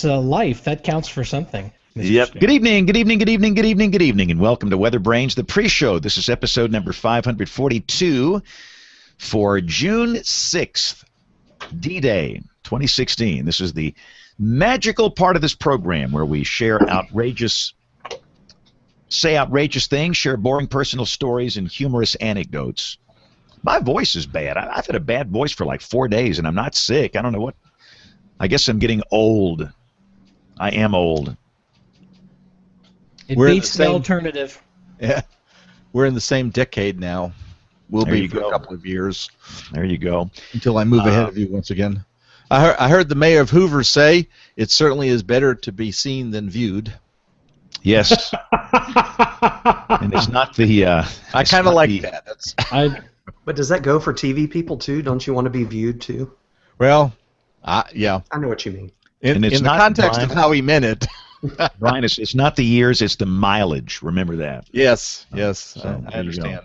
life. That counts for something. Yep. Good evening, good evening, good evening, good evening, good evening, and welcome to WeatherBrains, the pre-show. This is episode number 542 for June 6th, D-Day 2016. This is the magical part of this program where we share say outrageous things, share boring personal stories, and humorous anecdotes. My voice is bad. I've had a bad voice for like 4 days, and I'm not sick. I don't know what. I guess I'm getting old. I am old. It beats the alternative. Yeah, we're in the same decade now. We'll be for a couple of years. There you go. Until I move ahead of you once again. I heard the mayor of Hoover say, it certainly is better to be seen than viewed. Yes. And it's not the... I kind of like that. But does that go for TV people, too? Don't you want to be viewed, too? Well, yeah. I know what you mean. In the context of how he meant it. Brian, it's not the years, it's the mileage. Remember that. Yes, so I understand.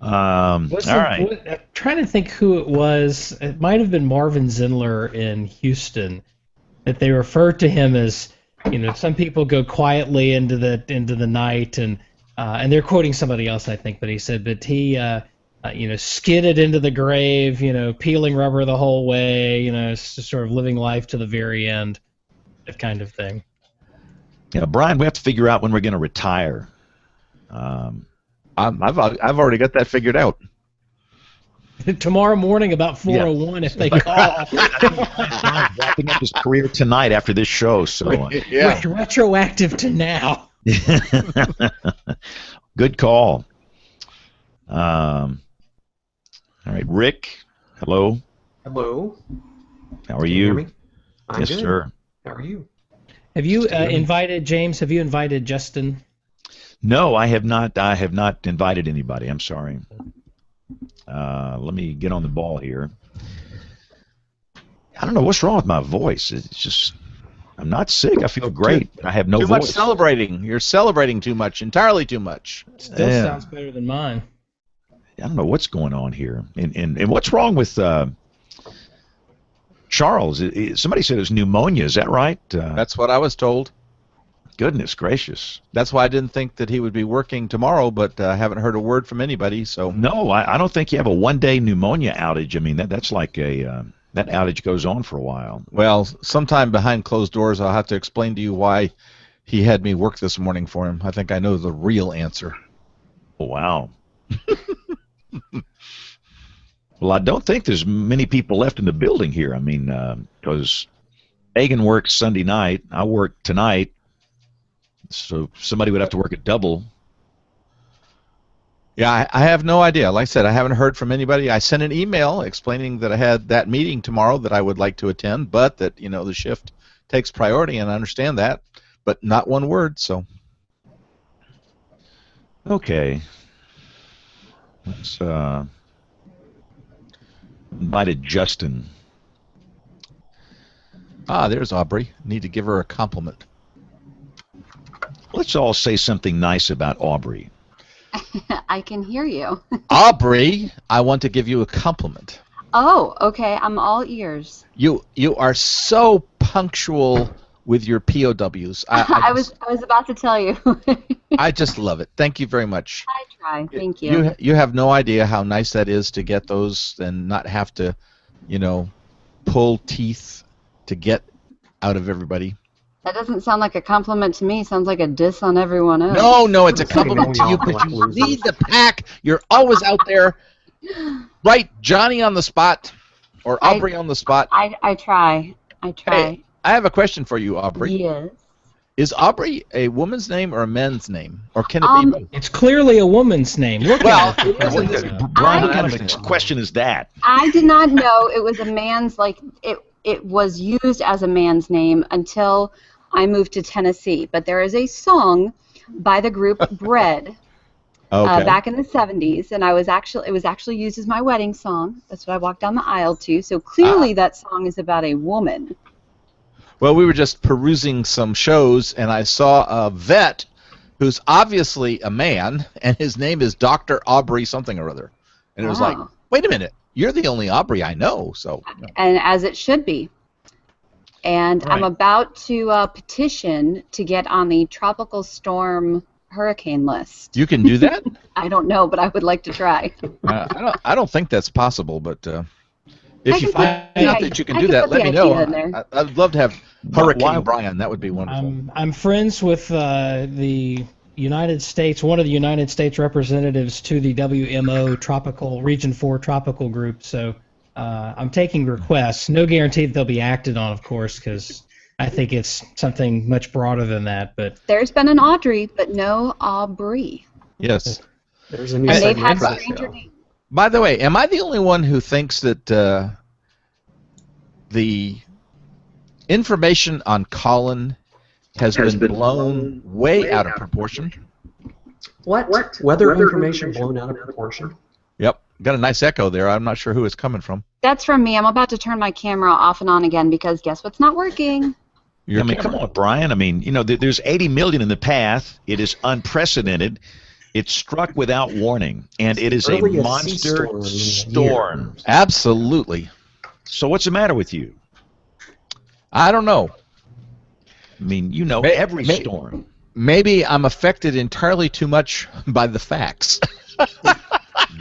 All right. I'm trying to think who it was. It might have been Marvin Zindler in Houston that they referred to him as, some people go quietly into the night, and they're quoting somebody else, I think, but he said, but he, skidded into the grave, peeling rubber the whole way, just sort of living life to the very end, that kind of thing. Yeah, Brian, we have to figure out when we're going to retire. I've already got that figured out. Tomorrow morning about 4:01 if they call. Brian's wrapping up his career tonight after this show, so retroactive to now. Good call. All right, Rick. Hello. Hello. How are you? Can you hear me? I'm yes, good. Sir. How are you? Have you invited James? Have you invited Justin? No, I have not. I have not invited anybody. I'm sorry. Let me get on the ball here. I don't know what's wrong with my voice. It's just I'm not sick. I feel great. I have no voice. Too much celebrating. You're celebrating too much. Entirely too much. Still sounds better than mine. I don't know what's going on here. And what's wrong with Charles? Somebody said it was pneumonia. Is that right? That's what I was told. Goodness gracious. That's why I didn't think that he would be working tomorrow, but I haven't heard a word from anybody. So no, I don't think you have a one-day pneumonia outage. I mean, that's like that outage goes on for a while. Well, sometime behind closed doors, I'll have to explain to you why he had me work this morning for him. I think I know the real answer. Oh, wow. Well, I don't think there's many people left in the building here. I mean, because Megan works Sunday night, I work tonight, so somebody would have to work a double. Yeah, I have no idea. Like I said, I haven't heard from anybody. I sent an email explaining that I had that meeting tomorrow that I would like to attend, but that, the shift takes priority, and I understand that, but not one word, so. Okay. Let's invited Justin. There's Aubrey. Need to give her a compliment. Let's all say something nice about Aubrey. I can hear you. Aubrey, I want to give you a compliment. Oh, okay. I'm all ears. You are so punctual with your POWs. I was about to tell you. I just love it. Thank you very much. I try. Thank you. You have no idea how nice that is to get those and not have to, pull teeth to get out of everybody. That doesn't sound like a compliment to me. It sounds like a diss on everyone else. No, it's a compliment to you because you lead the pack. You're always out there. Right, Johnny on the spot or Aubrey on the spot. I try. Hey, I have a question for you, Aubrey. Yes. Is Aubrey a woman's name or a man's name? Or can it be both? It's clearly a woman's name. Brian, what kind of a question is that? I did not know it was a man's, it was used as a man's name until I moved to Tennessee. But there is a song by the group Bread back in the 70s, and it was actually used as my wedding song. That's what I walked down the aisle to. So clearly that song is about a woman. Well, we were just perusing some shows, and I saw a vet who's obviously a man, and his name is Dr. Aubrey something or other. And it was like, wait a minute, you're the only Aubrey I know. So. And as it should be. and I'm Right. about to petition to get on the tropical storm hurricane list. You can do that? I don't know, but I would like to try. I don't think that's possible, but if I you can find put the out i- that you can I do can that, put let the me know. idea in there. I'd love to have Why- Hurricane Brian. That would be wonderful. I'm friends with the United States, one of the United States representatives to the WMO Tropical Region 4 Tropical Group. So I'm taking requests. No guarantee that they'll be acted on, of course, because I think it's something much broader than that. But There's been an Audrey, but no Aubrey. Yes. There's a new And they've segment had for that stranger show. names. By the way, am I the only one who thinks that the information on Colin has been blown way out of proportion? What? Weather information blown out of proportion? Yep. Got a nice echo there. I'm not sure who it's coming from. That's from me. I'm about to turn my camera off and on again because guess what's not working? Your I mean, camera. come on, Brian. I mean, there's 80 million in the path. It is unprecedented. It struck without warning, and it is a Earliest sea monster storm in the storm. Absolutely. So what's the matter with you? I don't know. I mean, every storm. Maybe I'm affected entirely too much by the facts.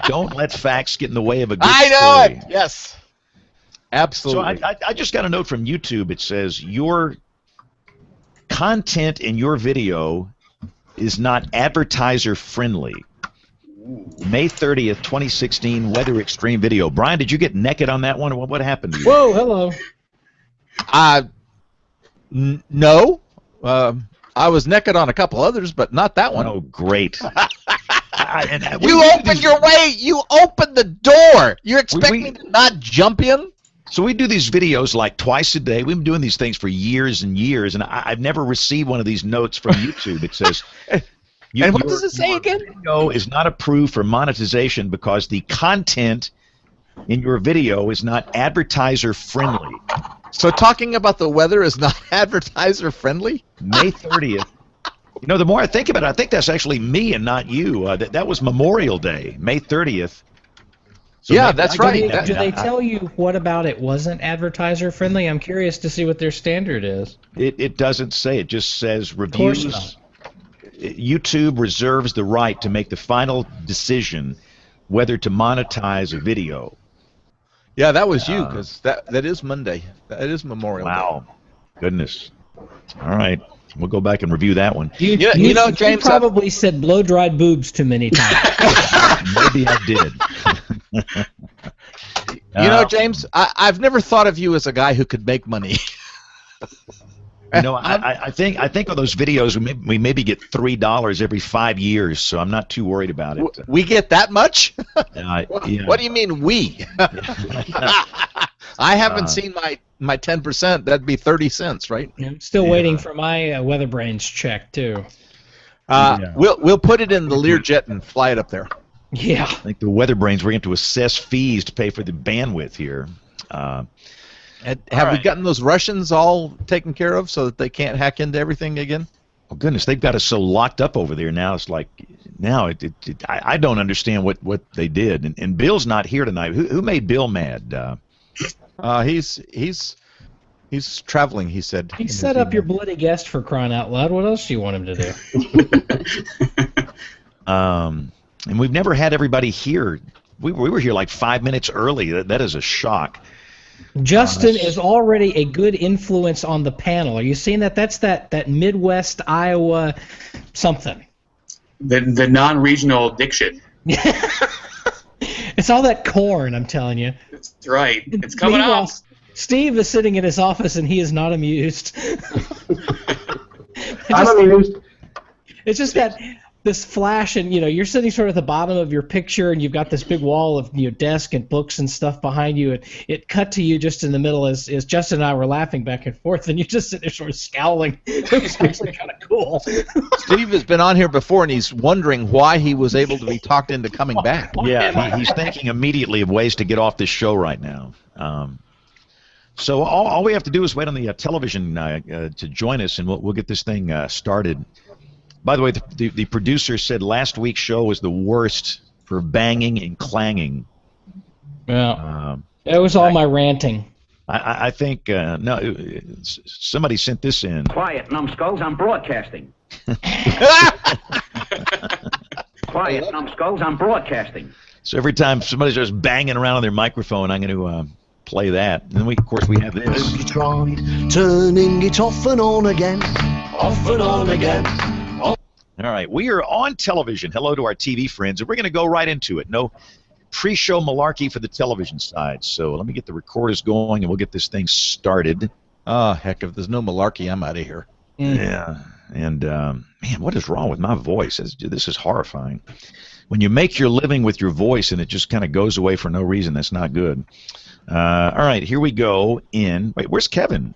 Don't let facts get in the way of a good I know story. it. Yes. So Absolutely. I just got a note from YouTube. It says your content in your video is not advertiser friendly. May 30th, 2016 weather extreme video. Brian, did you get naked on that one? Or what happened to you? whoa, hello. No. I was naked on a couple others, but not that one. Oh, great. You opened your way. You opened the door. You expect me to not jump in? So we do these videos like twice a day. We've been doing these things for years and years, and I've never received one of these notes from YouTube. It says, And what does it say again? Video is not approved for monetization because the content in your video is not advertiser friendly. So talking about the weather is not advertiser friendly? May 30th. The more I think about it, I think that's actually me and not you. That was Memorial Day, May 30th. So Yeah, maybe that's I right. can- Do they tell you what about it wasn't advertiser friendly? I'm curious to see what their standard is. It doesn't say. It just says course reviews. not. YouTube reserves the right to make the final decision whether to monetize a video. Yeah, that was you, because that is Monday. That is Memorial Day. Wow. Goodness. All right. We'll go back and review that one. You You know, James, probably said blow dried boobs too many times. Maybe I did. James, I've never thought of you as a guy who could make money. I think on those videos we maybe get $3 every 5 years, so I'm not too worried about it. We get that much? Yeah. What do you mean we? I haven't seen my 10%. That'd be 30 cents, right? I'm still waiting for my WeatherBrains check too. We'll put it in the Learjet and fly it up there. Yeah. I think the WeatherBrains, we're going to assess fees to pay for the bandwidth here. Have we right. gotten those Russians all taken care of so that they can't hack into everything again? Oh, goodness, they've got us so locked up over there now. It's like, now I don't understand what they did. And Bill's not here tonight. Who made Bill mad? He's traveling, he said. He set up your bloody guest for crying out loud. What else do you want him to do? And we've never had everybody here. We were here like 5 minutes early. That is a shock. Justin is already a good influence on the panel. Are you seeing that? That's that Midwest Iowa something. The non-regional diction. It's all that corn, I'm telling you. That's right. It's coming Meanwhile, up. Steve is sitting in his office and he is not amused. I'm amused. It's just that this flash, and you're sitting sort of at the bottom of your picture, and you've got this big wall of desk and books and stuff behind you, and it cut to you just in the middle as Justin and I were laughing back and forth, and you just sit there sort of scowling. It was actually kind of cool. Steve has been on here before, and he's wondering why he was able to be talked into coming back. Yeah, he's thinking immediately of ways to get off this show right now. So all we have to do is wait on the television to join us, and we'll get this thing started. By the way, the producer said last week's show was the worst for banging and clanging. Yeah, it was all my ranting. I think no. Somebody sent this in. Quiet, numbskulls, I'm broadcasting. Quiet, numbskulls, I'm broadcasting. So every time somebody's just banging around on their microphone, I'm going to play that. And then of course, we have this. Have you tried turning it off and on again? Off and on again. All right, we are on television. Hello to our TV friends, and we're going to go right into it. No pre-show malarkey for the television side. So let me get the recorders going, and we'll get this thing started. Oh, heck, if there's no malarkey, I'm out of here. Yeah, and man, what is wrong with my voice? This is horrifying. When you make your living with your voice and it just kind of goes away for no reason, that's not good. All right, here we go. Wait, where's Kevin?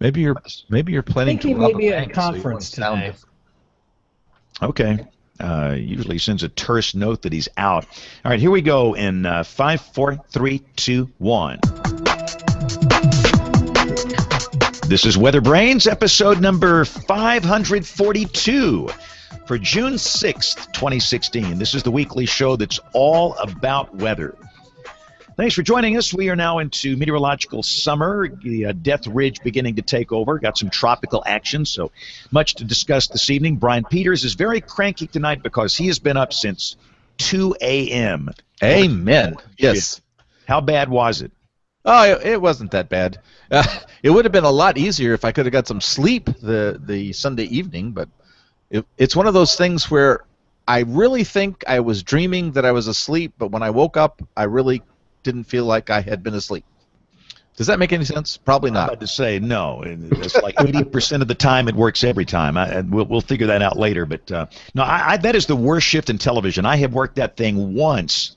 Maybe you're planning to he may rob be a at a bank, so you conference want today. Okay. Usually he sends a terse note that he's out. All right, here we go in 5, 4, 3, 2, 1. This is WeatherBrains, episode number 542 for June 6th, 2016. This is the weekly show that's all about weather. Thanks for joining us. We are now into meteorological summer, the Death Ridge beginning to take over. Got some tropical action, so much to discuss this evening. Brian Peters is very cranky tonight because he has been up since 2 a.m. Amen. Yes. How bad was it? Oh, it wasn't that bad. It would have been a lot easier if I could have got some sleep the Sunday evening, but it's one of those things where I really think I was dreaming that I was asleep, but when I woke up, I really didn't feel like I had been asleep. Does that make any sense? Probably not. I'm about to say no. It's like 80% of the time it works every time. We'll figure that out later. But no, that is the worst shift in television. I have worked that thing once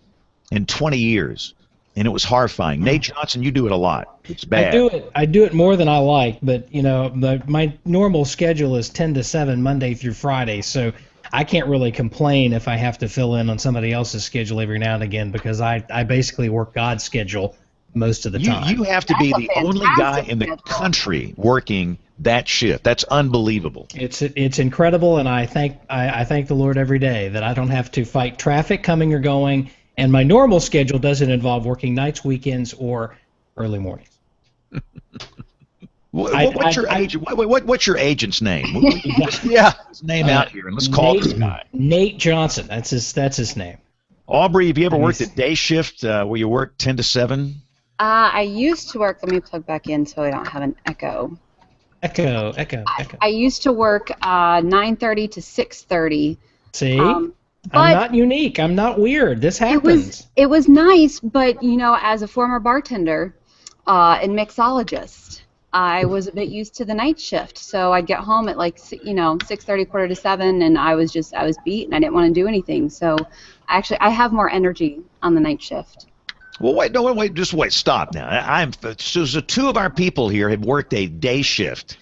in 20 years, and it was horrifying. Nate Johnson, you do it a lot. It's bad. I do it more than I like, but my normal schedule is 10 to 7 Monday through Friday, so I can't really complain if I have to fill in on somebody else's schedule every now and again because I basically work God's schedule most of the time. You have to be the only guy in the country working that shift. That's unbelievable. It's incredible, and I thank the Lord every day that I don't have to fight traffic coming or going, and my normal schedule doesn't involve working nights, weekends, or early mornings. What's your agent's name? Yeah, his name out here, and let's call this guy. Nate Johnson. That's his name. Aubrey, have you ever worked a day shift where you work 10 to 7? I used to work. Let me plug back in so I don't have an echo. Echo. I used to work 9:30 to 6:30. See, I'm not unique. I'm not weird. This happens. It was nice, but as a former bartender and mixologist, I was a bit used to the night shift. So I'd get home at 6:30, quarter to 7, and I was beat, and I didn't want to do anything. So I have more energy on the night shift. Well, wait, just wait, stop now. So two of our people here have worked a day shift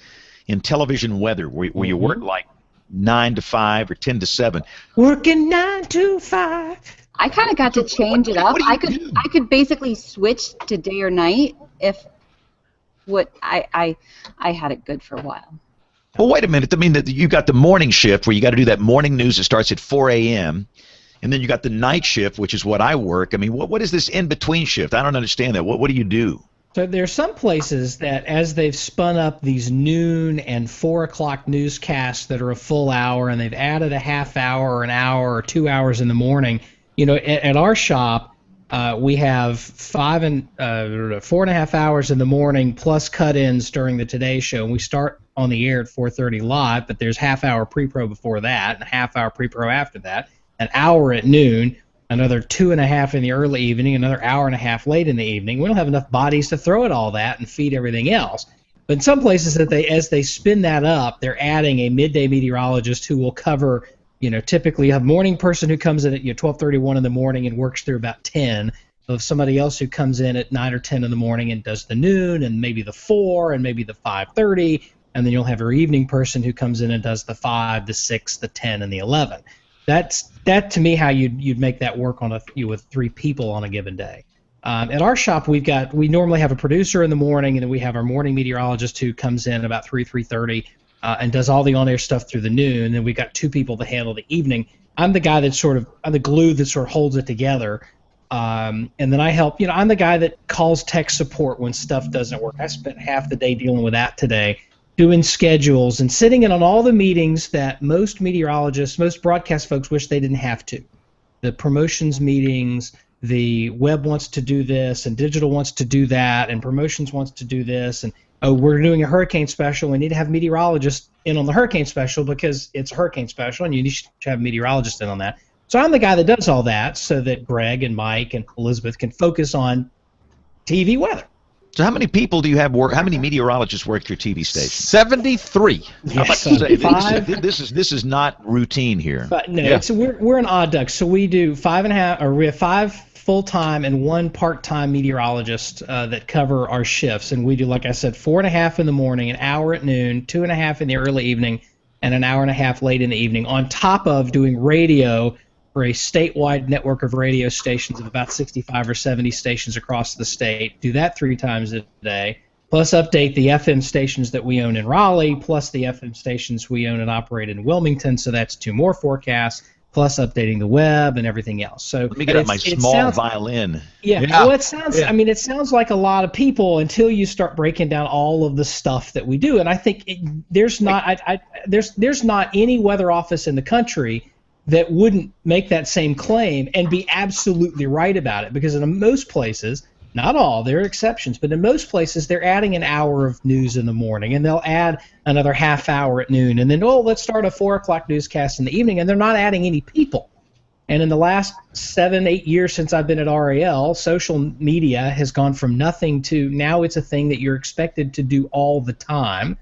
in television weather where you work like 9 to 5 or 10 to 7. Working 9 to 5. I kind of got to change it up. I could basically switch to day or night if I had it good for a while. Well, wait a minute. I mean, you got the morning shift where you got to do that morning news that starts at 4 a.m., and then you got the night shift, which is what I work. I mean, what is this in-between shift? I don't understand that. What do you do? So there's some places that as they've spun up these noon and 4 o'clock newscasts that are a full hour, and they've added a half hour or an hour or 2 hours in the morning, at our shop, we have 4.5 hours in the morning plus cut-ins during the Today Show. And we start on the air at 4:30 live, but there's half-hour pre-pro before that and a half-hour pre-pro after that, an hour at noon, another 2.5 in the early evening, another hour and a half late in the evening. We don't have enough bodies to throw at all that and feed everything else. But in some places, as they spin that up, they're adding a midday meteorologist who will cover. Typically you have a morning person who comes in at 12:31 in the morning and works through about 10. So if somebody else who comes in at 9 or 10 in the morning and does the noon and maybe the 4 and maybe the 5:30, and then you'll have your evening person who comes in and does the 5, the 6, the 10, and the 11. That to me how you'd make that work with 3 people on a given day. At our shop we normally have a producer in the morning, and then we have our morning meteorologist who comes in about 3:30. And does all the on-air stuff through the noon, and then we got 2 people to handle the evening. I'm the guy I'm the glue that sort of holds it together. And then I help. I'm the guy that calls tech support when stuff doesn't work. I spent half the day dealing with that today, doing schedules and sitting in on all the meetings that most meteorologists, most broadcast folks wish they didn't have to. The promotions meetings, the web wants to do this, and digital wants to do that, and promotions wants to do this, and oh, we're doing a hurricane special. We need to have meteorologists in on the hurricane special because it's a hurricane special, and you should have meteorologists in on that. So I'm the guy that does all that so that Greg and Mike and Elizabeth can focus on TV weather. So how many people do you have work? How many meteorologists work at your TV station? 73. Yes, This is not routine here. But no, we're an odd duck. So we do we have 5 full-time and 1 part-time meteorologist that cover our shifts, and we do, like I said, 4.5 in the morning, an hour at noon, 2.5 in the early evening, and an hour and a half late in the evening, on top of doing radio for a statewide network of radio stations of about 65 or 70 stations across the state. Do that 3 times a day, plus update the FM stations that we own in Raleigh, plus the FM stations we own and operate in Wilmington, so that's 2 more forecasts, plus updating the web and everything else. So let me get out my small violin. Yeah. Well, it sounds. I mean, it sounds like a lot of people until you start breaking down all of the stuff that we do. And I think there's not any weather office in the country that wouldn't make that same claim and be absolutely right about it. Because in most places, not all, there are exceptions, but in most places they're adding an hour of news in the morning, and they'll add another half hour at noon, and then, let's start a 4 o'clock newscast in the evening, and they're not adding any people. And in the last 7-8 years since I've been at RAL, social media has gone from nothing to now it's a thing that you're expected to do all the time.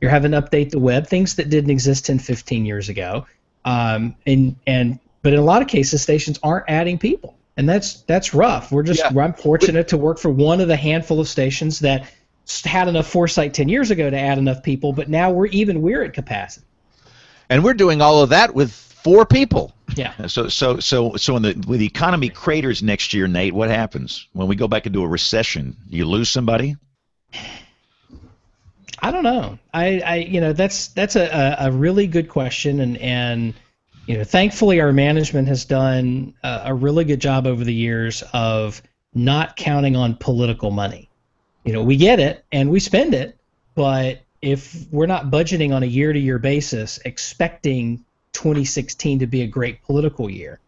You're having to update the web, things that didn't exist 10, 15 years ago. But in a lot of cases, stations aren't adding people. And that's rough. I'm fortunate to work for one of the handful of stations that had enough foresight 10 years ago to add enough people, but now we're at capacity. And we're doing all of that with 4 people. Yeah. So when the economy craters next year, Nate, what happens when we go back into a recession? You lose somebody? I don't know. That's a really good question, and thankfully our management has done a really good job over the years of not counting on political money. We get it and we spend it, but if we're not budgeting on a year-to-year basis expecting 2016 to be a great political year,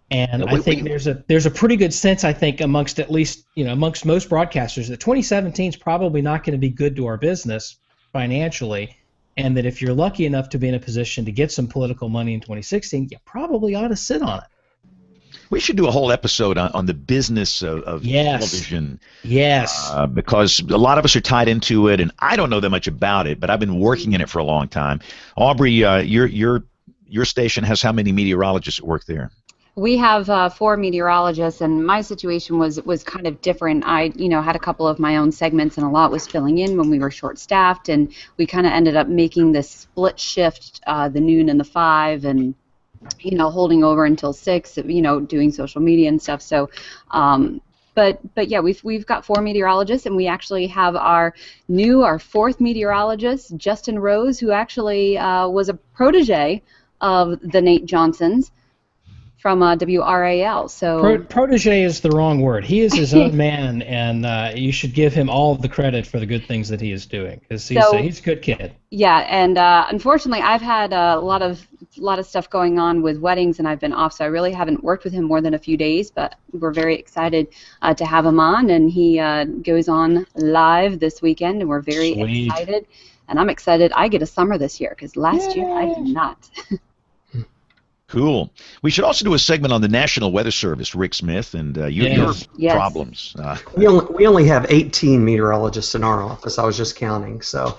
and I think there's a pretty good sense, I think, amongst most broadcasters that 2017 is probably not going to be good to our business financially, and that if you're lucky enough to be in a position to get some political money in 2016, you probably ought to sit on it. We should do a whole episode on the business of television. Yes. Because a lot of us are tied into it, and I don't know that much about it, but I've been working in it for a long time. Aubrey, your station has how many meteorologists that work there? We have 4 meteorologists, and my situation was kind of different. I, had a couple of my own segments, and a lot was filling in when we were short-staffed, and we kind of ended up making this split shift, the noon and the 5, and holding over until 6, doing social media and stuff. So, but yeah, we've got 4 meteorologists, and we actually have our 4th meteorologist, Justin Rose, who actually was a protege of the Nate Johnsons from WRAL. So protege is the wrong word. He is his own man, and you should give him all of the credit for the good things that he is doing, because he's a good kid. Yeah, and unfortunately, I've had a lot of stuff going on with weddings, and I've been off, so I really haven't worked with him more than a few days. But we're very excited to have him on, and he goes on live this weekend, and we're very excited. And I'm excited. I get a summer this year because last year I did not. Cool. We should also do a segment on the National Weather Service, Rick Smith, and your problems. We only have 18 meteorologists in our office. I was just counting, so.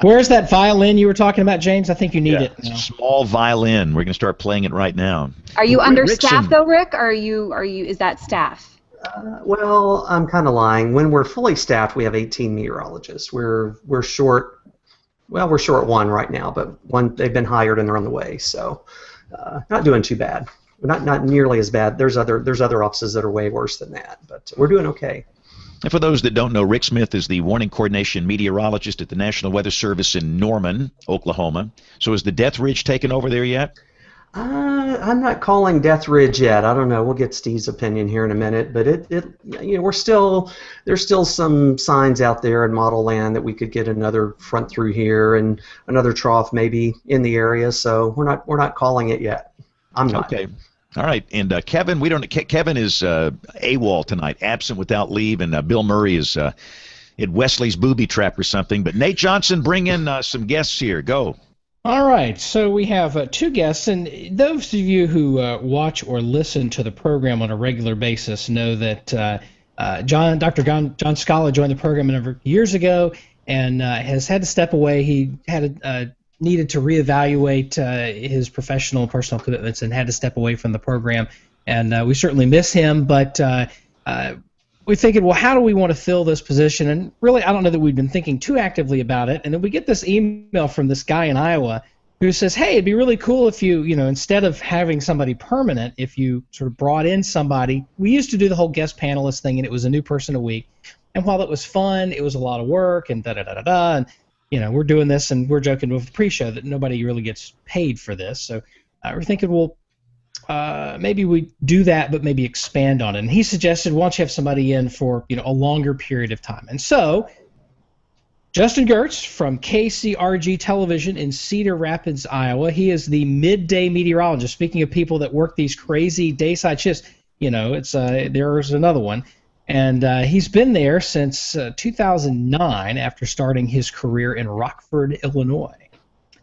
Where's that violin you were talking about, James? I think you need it now. Small violin. We're going to start playing it right now. Are you understaffed though, Rick? Or are you? Is that staff? Well, I'm kind of lying. When we're fully staffed, we have 18 meteorologists. We're short. Well, we're short 1 right now, but they've been hired and they're on the way, so not doing too bad. We're not nearly as bad. There's other offices that are way worse than that, but we're doing okay. And for those that don't know, Rick Smith is the warning coordination meteorologist at the National Weather Service in Norman, Oklahoma. So has the Death Ridge taken over there yet? I'm not calling Death Ridge yet. I don't know. We'll get Steve's opinion here in a minute, but there's still some signs out there in model land that we could get another front through here and another trough maybe in the area. So we're not calling it yet. I'm not. Okay. All right. And Kevin, Kevin is AWOL tonight, absent without leave, and Bill Murray is at Wesley's booby trap or something. But Nate Johnson, bring in some guests here. Go. All right, so we have two guests, and those of you who watch or listen to the program on a regular basis know that Dr. John Scala joined the program a number of years ago and has had to step away. He had needed to reevaluate his professional and personal commitments and had to step away from the program, and we certainly miss him, but we thinking, well, how do we want to fill this position? And really, I don't know that we've been thinking too actively about it. And then we get this email from this guy in Iowa who says, hey, it'd be really cool if you instead of having somebody permanent, if you sort of brought in somebody. We used to do the whole guest panelist thing, and it was a new person a week. And while it was fun, it was a lot of work and da-da-da-da-da. And, we're doing this, and we're joking with the pre-show that nobody really gets paid for this. So we're thinking, well, maybe we do that, but maybe expand on it. And he suggested, why don't you have somebody in for a longer period of time? And so, Justin Gertz from KCRG Television in Cedar Rapids, Iowa. He is the midday meteorologist. Speaking of people that work these crazy dayside shifts, there's another one. And he's been there since 2009 after starting his career in Rockford, Illinois.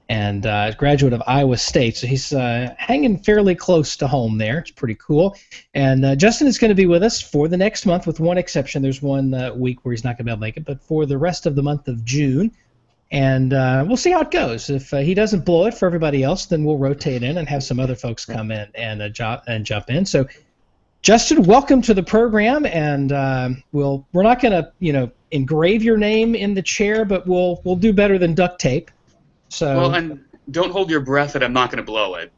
And a graduate of Iowa State, so he's hanging fairly close to home there. It's pretty cool. And Justin is going to be with us for the next month, with one exception. There's one week where he's not going to be able to make it, but for the rest of the month of June. And we'll see how it goes. If he doesn't blow it for everybody else, then we'll rotate in and have some other folks come in and jump in. So, Justin, welcome to the program. And we're not going to engrave your name in the chair, but we'll do better than duct tape. So, well, and don't hold your breath that I'm not going to blow it.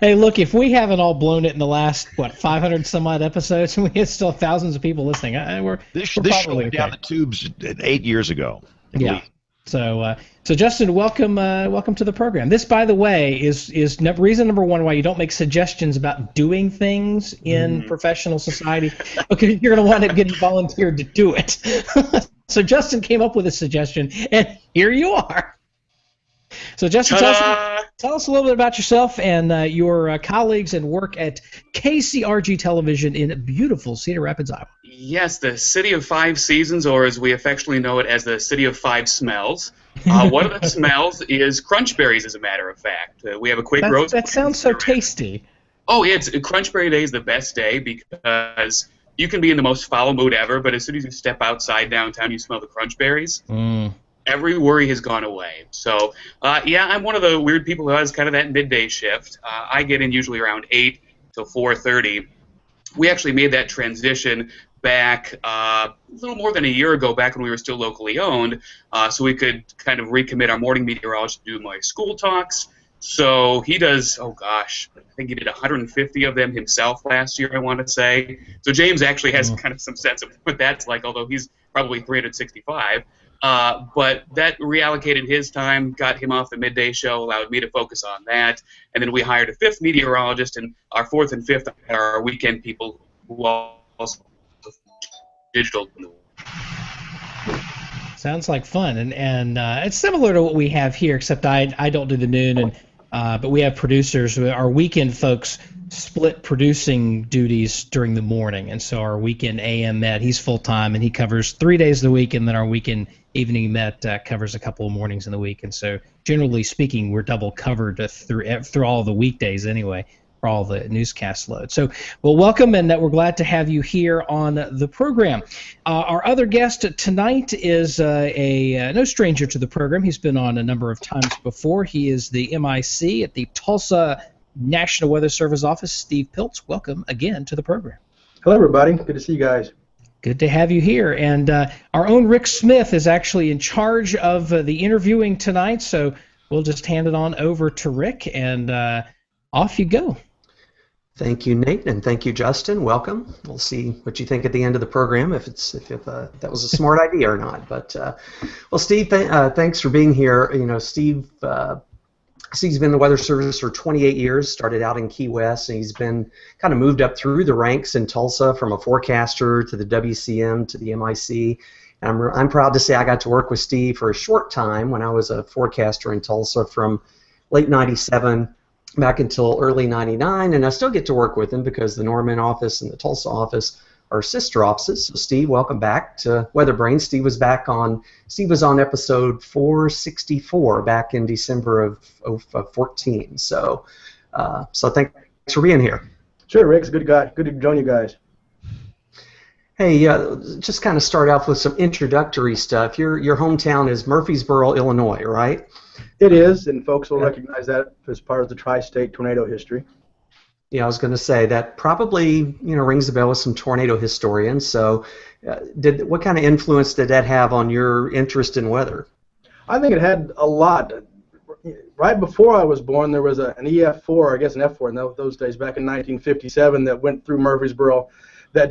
Hey, look, if we haven't all blown it in the last, 500 some odd episodes, and we have still thousands of people listening, this show went down the tubes 8 years ago. Yeah. So Justin, welcome to the program. This, by the way, is reason number one why you don't make suggestions about doing things in professional society. Okay, you're going to want to get volunteered to do it. So Justin came up with a suggestion, and here you are. So Justin, tell us a little bit about yourself and your colleagues and work at KCRG Television in beautiful Cedar Rapids, Iowa. Yes, the City of Five Seasons, or as we affectionately know it as the City of Five Smells. One of the smells is crunchberries, as a matter of fact. We have a quick roast. That sounds so tasty. Oh, yeah, Crunchberry Day is the best day because you can be in the most foul mood ever, but as soon as you step outside downtown, you smell the crunchberries. Every worry has gone away. So, I'm one of the weird people who has kind of that midday shift. I get in usually around 8 till 4:30. We actually made that transition back a little more than a year ago, back when we were still locally owned, so we could kind of recommit our morning meteorologist to do my school talks. So he does, I think he did 150 of them himself last year, I want to say. So James actually has kind of some sense of what that's like, although he's probably 365. But that reallocated his time, got him off the midday show, allowed me to focus on that. And then we hired a fifth meteorologist, and our fourth and fifth are our weekend people who also digital. Sounds like fun, and it's similar to what we have here, except I don't do the noon, but we have producers. Our weekend folks split producing duties during the morning, and so our weekend AM Met, he's full time, and he covers 3 days of the week, and then our weekend evening Met covers a couple of mornings in the week, and so generally speaking, we're double covered through all the weekdays anyway, for all the newscast load. So, well, welcome, and we're glad to have you here on the program. Our other guest tonight is no stranger to the program. He's been on a number of times before. He is the MIC at the Tulsa National Weather Service office, Steve Piltz. Welcome again to the program. Hello, everybody. Good to see you guys. Good to have you here. And our own Rick Smith is actually in charge of the interviewing tonight, so we'll just hand it on over to Rick, and off you go. Thank you, Nate, and thank you, Justin. Welcome. We'll see what you think at the end of the program, if that was a smart idea or not. But well, Steve, thanks for being here. Steve Steve's been in the Weather Service for 28 years, started out in Key West, and he's been kind of moved up through the ranks in Tulsa from a forecaster to the WCM to the MIC. And I'm proud to say I got to work with Steve for a short time when I was a forecaster in Tulsa from late 97 back until early 99, and I still get to work with him because the Norman office and the Tulsa office are sister offices. So Steve, welcome back to WeatherBrains. Steve was on episode 464 back in December of 14. So thanks for being here. Sure, Rick. It's a good guy. Good to join you guys. Hey, just kind of start off with some introductory stuff. Your hometown is Murfreesboro, Illinois, right? It is, and folks will recognize that as part of the tri-state tornado history. Yeah, I was going to say that probably rings a bell with some tornado historians. So, what kind of influence did that have on your interest in weather? I think it had a lot. Right before I was born, there was an EF4, I guess an F4 in those days, back in 1957, that went through Murfreesboro. That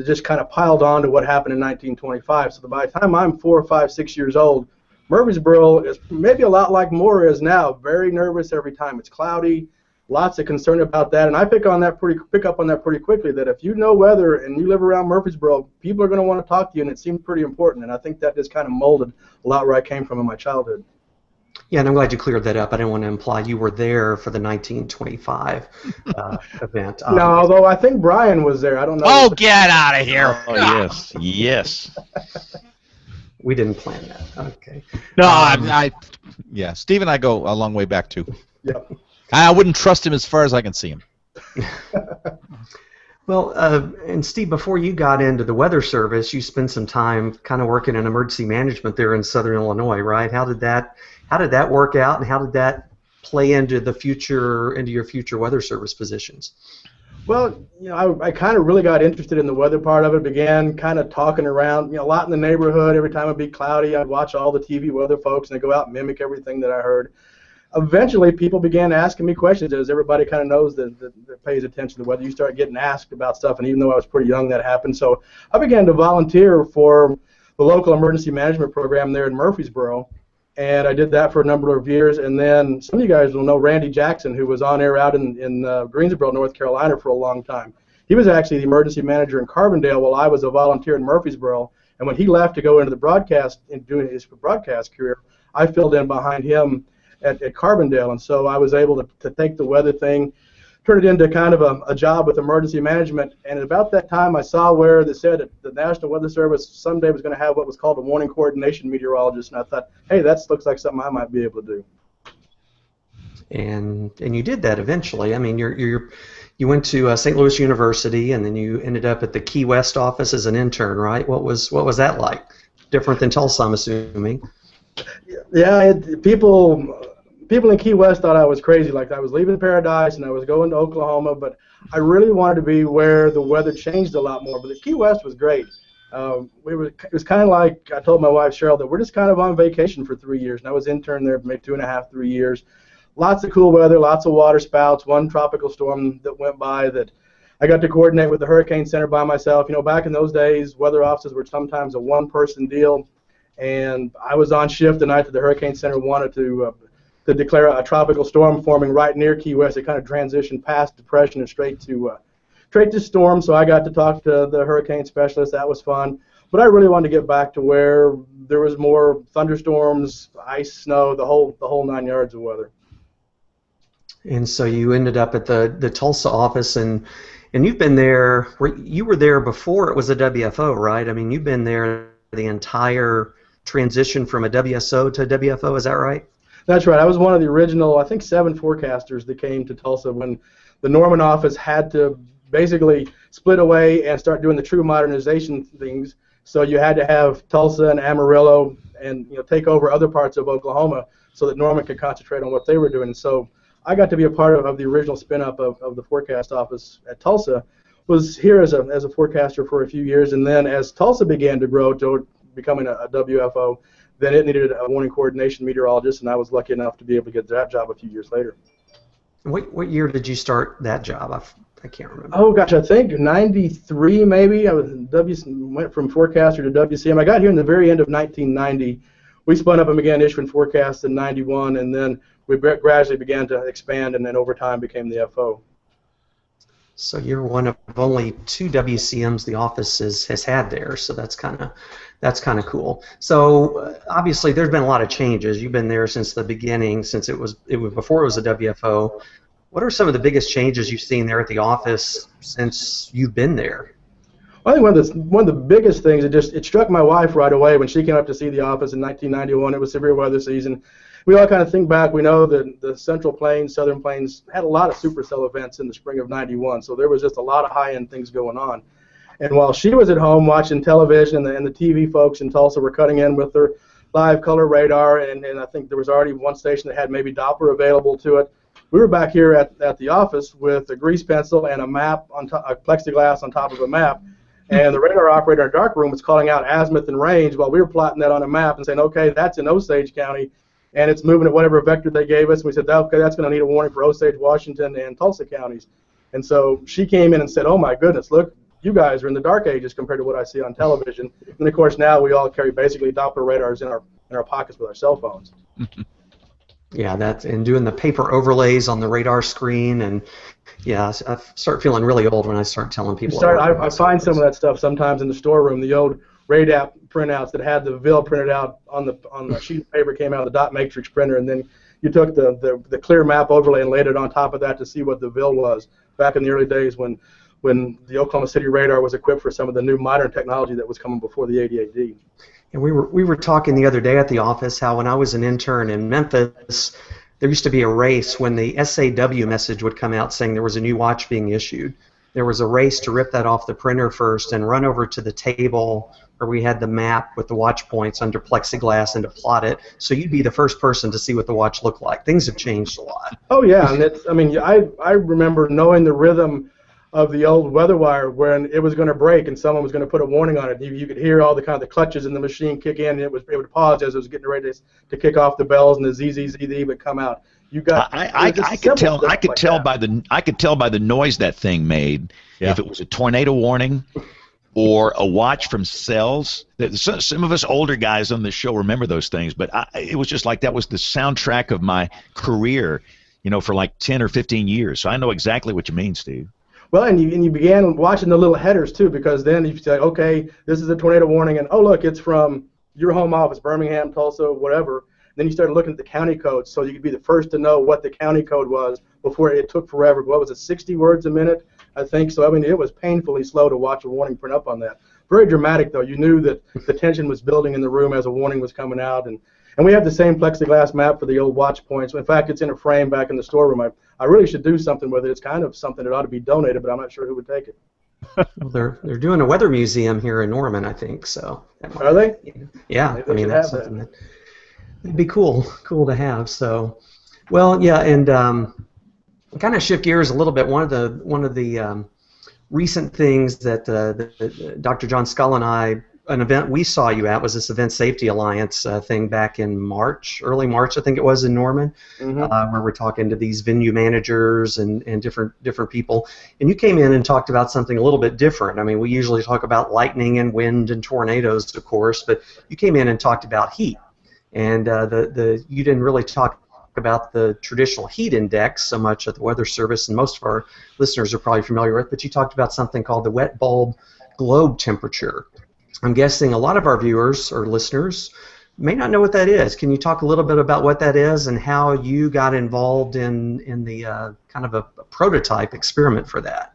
just kind of piled on to what happened in 1925. So by the time I'm 4, 5, 6 years old, Murfreesboro is maybe a lot like Moore is now. Very nervous every time it's cloudy. Lots of concern about that, and I pick up on that pretty quickly. That if you know weather and you live around Murfreesboro, people are going to want to talk to you, and it seemed pretty important. And I think that just kind of molded a lot where I came from in my childhood. Yeah, and I'm glad you cleared that up. I didn't want to imply you were there for the 1925 event. No, although I think Brian was there. I don't know. Oh, get out of here! Oh, yes, yes. We didn't plan that. Okay. No, yeah. Steve and I go a long way back too. Yep. I wouldn't trust him as far as I can see him. Well, and Steve, before you got into the Weather Service, you spent some time kind of working in emergency management there in Southern Illinois, right? How did that work out, and how did that play into your future Weather Service positions? Well, I kind of really got interested in the weather part of it. Began kind of talking around, a lot in the neighborhood. Every time it'd be cloudy, I'd watch all the TV weather folks, and they'd go out and mimic everything that I heard. Eventually, people began asking me questions, as everybody kind of knows that pays attention to the weather. You start getting asked about stuff, and even though I was pretty young, that happened. So I began to volunteer for the local emergency management program there in Murfreesboro, and I did that for a number of years. And then some of you guys will know Randy Jackson, who was on air out in Greensboro, North Carolina for a long time. He was actually the emergency manager in Carbondale while I was a volunteer in Murfreesboro. And when he left to go into the broadcast and doing his broadcast career, I filled in behind him at Carbondale, and so I was able to take the weather thing, turn it into kind of a job with emergency management. And at about that time, I saw where they said that the National Weather Service someday was going to have what was called a warning coordination meteorologist, and I thought, hey, that looks like something I might be able to do. And you did that eventually. I mean, you went to St. Louis University, and then you ended up at the Key West office as an intern, right? What was that like? Different than Tulsa, I'm assuming. Yeah, people in Key West thought I was crazy, like I was leaving Paradise and I was going to Oklahoma, but I really wanted to be where the weather changed a lot more. But the Key West was great. It was kind of like I told my wife Cheryl that we're just kind of on vacation for 3 years, and I was intern there for maybe 2.5, 3 years. Lots of cool weather, lots of water spouts. One tropical storm that went by that I got to coordinate with the Hurricane Center by myself. Back in those days, weather offices were sometimes a one-person deal. And I was on shift the night that the Hurricane Center wanted to declare a tropical storm forming right near Key West. It kind of transitioned past depression and straight to storm. So I got to talk to the hurricane specialist. That was fun. But I really wanted to get back to where there was more thunderstorms, ice, snow, the whole 9 yards of weather. And so you ended up at the Tulsa office, and you've been there. You were there before it was a WFO, right? I mean, you've been there the entire transition from a WSO to a WFO, is that right? That's right. I was one of the original, I think, 7 forecasters that came to Tulsa when the Norman office had to basically split away and start doing the true modernization things. So you had to have Tulsa and Amarillo and take over other parts of Oklahoma so that Norman could concentrate on what they were doing. And so I got to be a part of the original spin-up of the forecast office at Tulsa. Was here as a forecaster for a few years, and then as Tulsa began to grow to becoming a WFO, then it needed a warning coordination meteorologist, and I was lucky enough to be able to get that job a few years later. What year did you start that job? I can't remember. Oh gosh, I think 93 maybe. I went from forecaster to WCM. I got here in the very end of 1990 we spun up and began issuing forecasts in '91, and then we gradually began to expand, and then over time became the FO. So you're one of only 2 WCMs the office has had there, so that's kind of cool. So obviously there's been a lot of changes. You've been there since the beginning, since it was before it was a WFO. What are some of the biggest changes you've seen there at the office since you've been there? I think one of the biggest things, it struck my wife right away when she came up to see the office in 1991. It was severe weather season. We all kind of think back. We know that the Central Plains, Southern Plains had a lot of supercell events in the spring of '91, so there was just a lot of high-end things going on. And while she was at home watching television, and the TV folks in Tulsa were cutting in with their live color radar, and I think there was already one station that had maybe Doppler available to it, we were back here at the office with a grease pencil and a map on top, a plexiglass on top of a map. And the radar operator in our dark room was calling out azimuth and range while we were plotting that on a map and saying, okay, that's in Osage County, and it's moving at whatever vector they gave us. And we said, okay, that's going to need a warning for Osage, Washington, and Tulsa counties. And so she came in and said, oh my goodness, look, you guys are in the dark ages compared to what I see on television. And of course now we all carry basically Doppler radars in our pockets with our cell phones. Yeah, and doing the paper overlays on the radar screen, and yeah, I start feeling really old when I start telling people. I find some of that stuff sometimes in the storeroom, the old radap printouts that had the VIL printed out on the sheet of paper, came out of the dot matrix printer, and then you took the clear map overlay and laid it on top of that to see what the VIL was back in the early days when the Oklahoma City radar was equipped for some of the new modern technology that was coming before the 88D. And we were talking the other day at the office how when I was an intern in Memphis, there used to be a race when the SAW message would come out saying there was a new watch being issued. There was a race to rip that off the printer first and run over to the table where we had the map with the watch points under plexiglass and to plot it, so you'd be the first person to see what the watch looked like. Things have changed a lot. Oh yeah, and I remember knowing the rhythm of the old weather wire when it was going to break and someone was going to put a warning on it. You could hear all the kind of the clutches in the machine kick in, and it was able to pause as it was getting ready to kick off the bells, and the ZZZZ would come out. You got. I could tell by the noise that thing made if it was a tornado warning or a watch from cells. Some of us older guys on this show remember those things, but it was just like that was the soundtrack of my career, for like 10 or 15 years. So I know exactly what you mean, Steve. Well, and you began watching the little headers too, because then you say, okay, this is a tornado warning, and oh look, it's from your home office, Birmingham, Tulsa, whatever. And then you started looking at the county codes, so you could be the first to know what the county code was before it took forever. What was it, 60 words a minute, I think? So it was painfully slow to watch a warning print up on that. Very dramatic though. You knew that the tension was building in the room as a warning was coming out, and we have the same plexiglass map for the old watch points. In fact, it's in a frame back in the storeroom. I really should do something with it. It's kind of something that ought to be donated, but I'm not sure who would take it. Well, they're doing a weather museum here in Norman, I think. So. Are they? Yeah, that's something that it'd be cool to have. So, well, yeah, and kind of shift gears a little bit. One of the recent things that Dr. John Scull and I. An event we saw you at was this Event Safety Alliance thing back in March, early March, I think it was, in Norman, where we're talking to these venue managers and different people. And you came in and talked about something a little bit different. I mean, we usually talk about lightning and wind and tornadoes, of course, but you came in and talked about heat. And you didn't really talk about the traditional heat index so much that the Weather Service and most of our listeners are probably familiar with, but you talked about something called the wet bulb globe temperature. I'm guessing a lot of our viewers or listeners may not know what that is. Can you talk a little bit about what that is and how you got involved in the kind of a prototype experiment for that?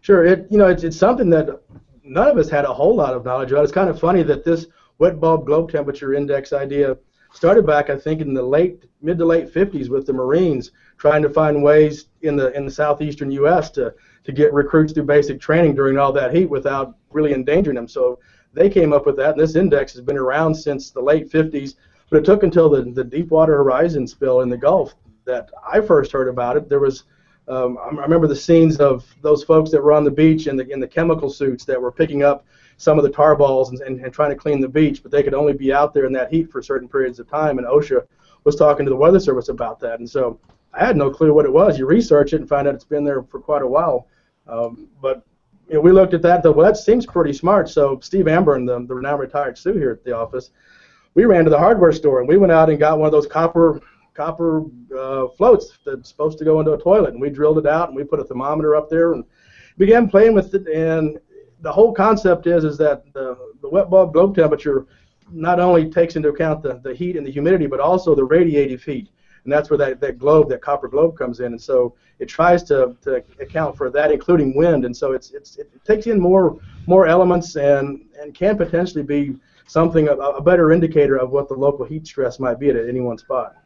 Sure. It's something that none of us had a whole lot of knowledge about. It's kind of funny that this wet bulb globe temperature index idea started back, I think, in the mid to late 50s with the Marines trying to find ways in the southeastern U.S. to get recruits through basic training during all that heat without really endangering them. So they came up with that, and this index has been around since the late 50s, but it took until the Deepwater Horizon spill in the Gulf that I first heard about it. There was, I remember the scenes of those folks that were on the beach in the chemical suits that were picking up some of the tar balls and trying to clean the beach, but they could only be out there in that heat for certain periods of time, and OSHA was talking to the Weather Service about that, and so I had no clue what it was. You research it and find out it's been there for quite a while, but we looked at that and thought, well, that seems pretty smart. So Steve Amber and the now retired Sue here at the office we ran to the hardware store and we went out and got one of those copper floats that's supposed to go into a toilet, and we drilled it out and we put a thermometer up there and began playing with it. And the whole concept is that the wet bulb globe temperature not only takes into account the heat and the humidity, but also the radiative heat. And that's where that copper globe comes in. And so it tries to account for that, including wind. And so it takes in more elements and can potentially be something, a better indicator of what the local heat stress might be at any one spot.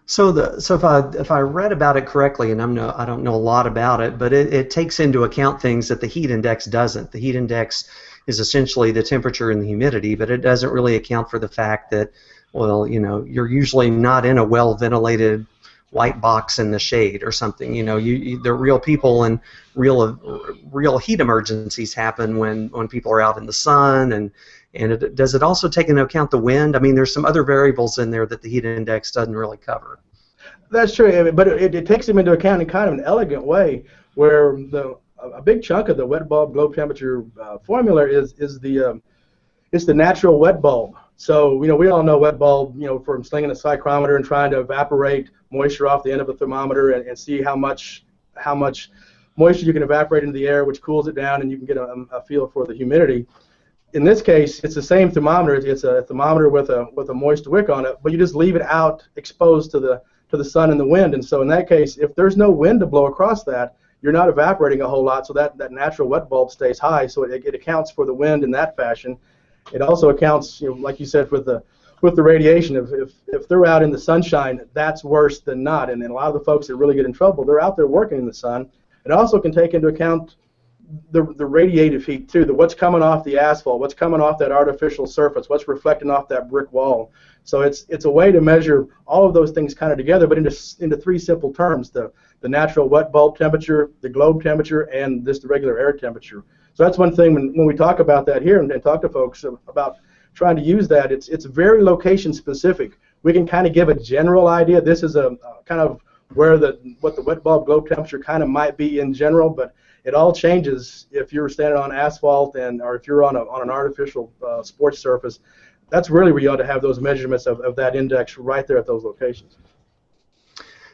So if I read about it correctly, and I don't know a lot about it, but it takes into account things that the heat index doesn't. The heat index is essentially the temperature and the humidity, but it doesn't really account for the fact that, well, you're usually not in a well-ventilated white box in the shade or something. The real people and real heat emergencies happen when people are out in the sun. And does it also take into account the wind? I mean, there's some other variables in there that the heat index doesn't really cover. That's true, but it takes them into account in kind of an elegant way, where a big chunk of the wet bulb globe temperature formula is the natural wet bulb. So we all know wet bulb, from slinging a psychrometer and trying to evaporate moisture off the end of a thermometer and see how much moisture you can evaporate into the air, which cools it down, and you can get a feel for the humidity. In this case, it's the same thermometer. It's a thermometer with a moist wick on it, but you just leave it out exposed to the sun and the wind. And so in that case, if there's no wind to blow across that, you're not evaporating a whole lot, so that natural wet bulb stays high. So it accounts for the wind in that fashion. It also accounts, like you said, with the radiation. If they're out in the sunshine, that's worse than not. And then a lot of the folks that really get in trouble, they're out there working in the sun. It also can take into account the radiative heat too, what's coming off the asphalt, what's coming off that artificial surface, what's reflecting off that brick wall. So it's a way to measure all of those things kind of together, but into three simple terms: the natural wet bulb temperature, the globe temperature, and the regular air temperature. So that's one thing when we talk about that here and talk to folks about trying to use that. It's very location specific. We can kind of give a general idea. This is a kind of where what the wet bulb globe temperature kind of might be in general, but it all changes if you're standing on asphalt or if you're on an artificial sports surface. That's really where you ought to have those measurements of that index right there at those locations.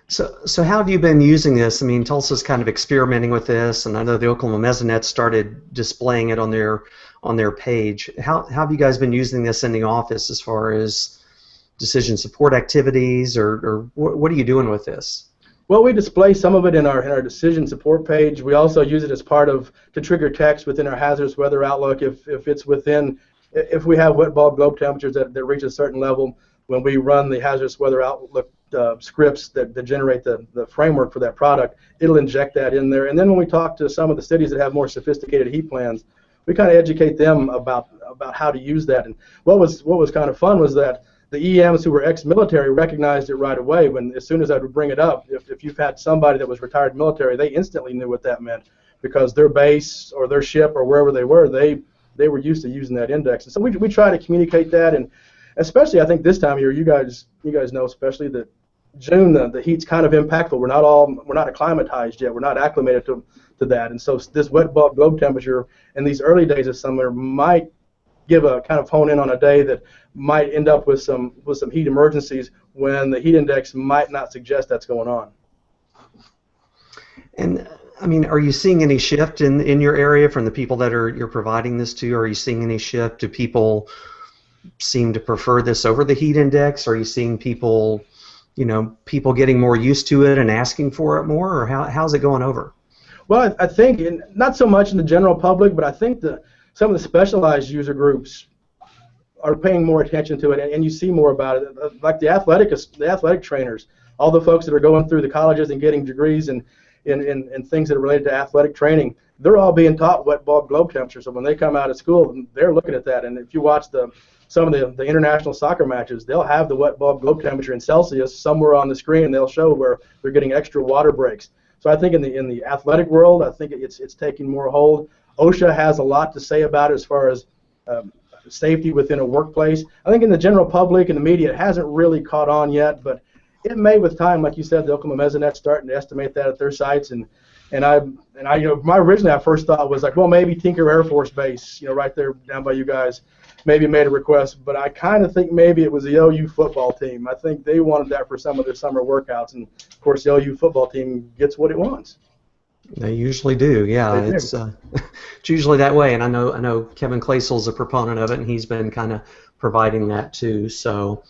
So how have you been using this? I mean, Tulsa's kind of experimenting with this, and I know the Oklahoma Mesonet started displaying it on their page. How have you guys been using this in the office as far as decision support activities, or what are you doing with this? Well, we display some of it in our decision support page. We also use it as part of to trigger text within our hazardous weather outlook if we have wet bulb globe temperatures that reach a certain level. When we run the hazardous weather outlook scripts that generate the framework for that product, it'll inject that in there. And then when we talk to some of the cities that have more sophisticated heat plans, we kind of educate them about how to use that. And what was kind of fun was that the EMs who were ex-military recognized it right away. As soon as I would bring it up, if you've had somebody that was retired military, they instantly knew what that meant, because their base or their ship or wherever they were used to using that index. And so we try to communicate that, and especially I think this time of year, you guys know especially that June the heat's kind of impactful. We're not acclimatized yet. We're not acclimated to that, and so this wet bulb globe temperature in these early days of summer might give a kind of hone in on a day that might end up with some heat emergencies when the heat index might not suggest that's going on. And I mean, are you seeing any shift in your area from the people that you're providing this to? Are you seeing any shift? Do people seem to prefer this over the heat index? Are you seeing people getting more used to it and asking for it more, or how's it going over? Well, I think not so much in the general public, but I think some of the specialized user groups are paying more attention to it, and you see more about it. Like the athletic trainers, all the folks that are going through the colleges and getting degrees in things that are related to athletic training, they're all being taught wet bulb globe temperature. So when they come out of school, they're looking at that. And if you watch some of the international soccer matches, they'll have the wet bulb globe temperature in Celsius somewhere on the screen, and they'll show where they're getting extra water breaks. So I think in the athletic world, I think it's taking more hold. OSHA has a lot to say about it as far as safety within a workplace. I think in the general public and the media, it hasn't really caught on yet, but it may with time. Like you said, the Oklahoma Mesonet starting to estimate that at their sites, and I originally I first thought was like, well, maybe Tinker Air Force Base, right there down by you guys. maybe made a request, but I kind of think maybe it was the OU football team. I think they wanted that for some of their summer workouts, and of course the OU football team gets what it wants. They usually do, yeah. They do. It's usually that way, and I know Kevin Claysel's a proponent of it, and he's been kind of providing that too. So,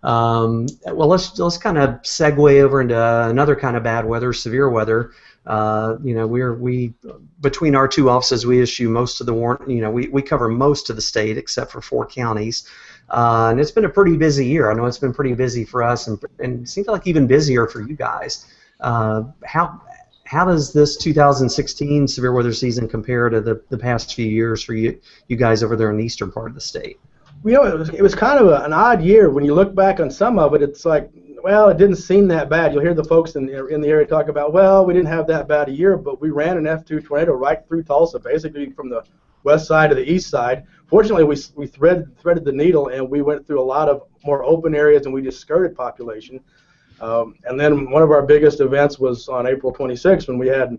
well, let's kind of segue over into another kind of bad weather, severe weather. We between our two offices, we issue most of the warning. We cover most of the state except for 4 counties, and it's been a pretty busy year. I know it's been pretty busy for us, and it seems like even busier for you guys. How does this 2016 severe weather season compare to the past few years for you guys over there in the eastern part of the state? It was kind of an odd year. When you look back on some of it, it's like, well, it didn't seem that bad. You'll hear the folks in the area talk about, well, we didn't have that bad a year, but we ran an F2 tornado right through Tulsa, basically from the west side to the east side. Fortunately, we threaded the needle, and we went through a lot of more open areas, and we just skirted population. And then one of our biggest events was on April 26th when we had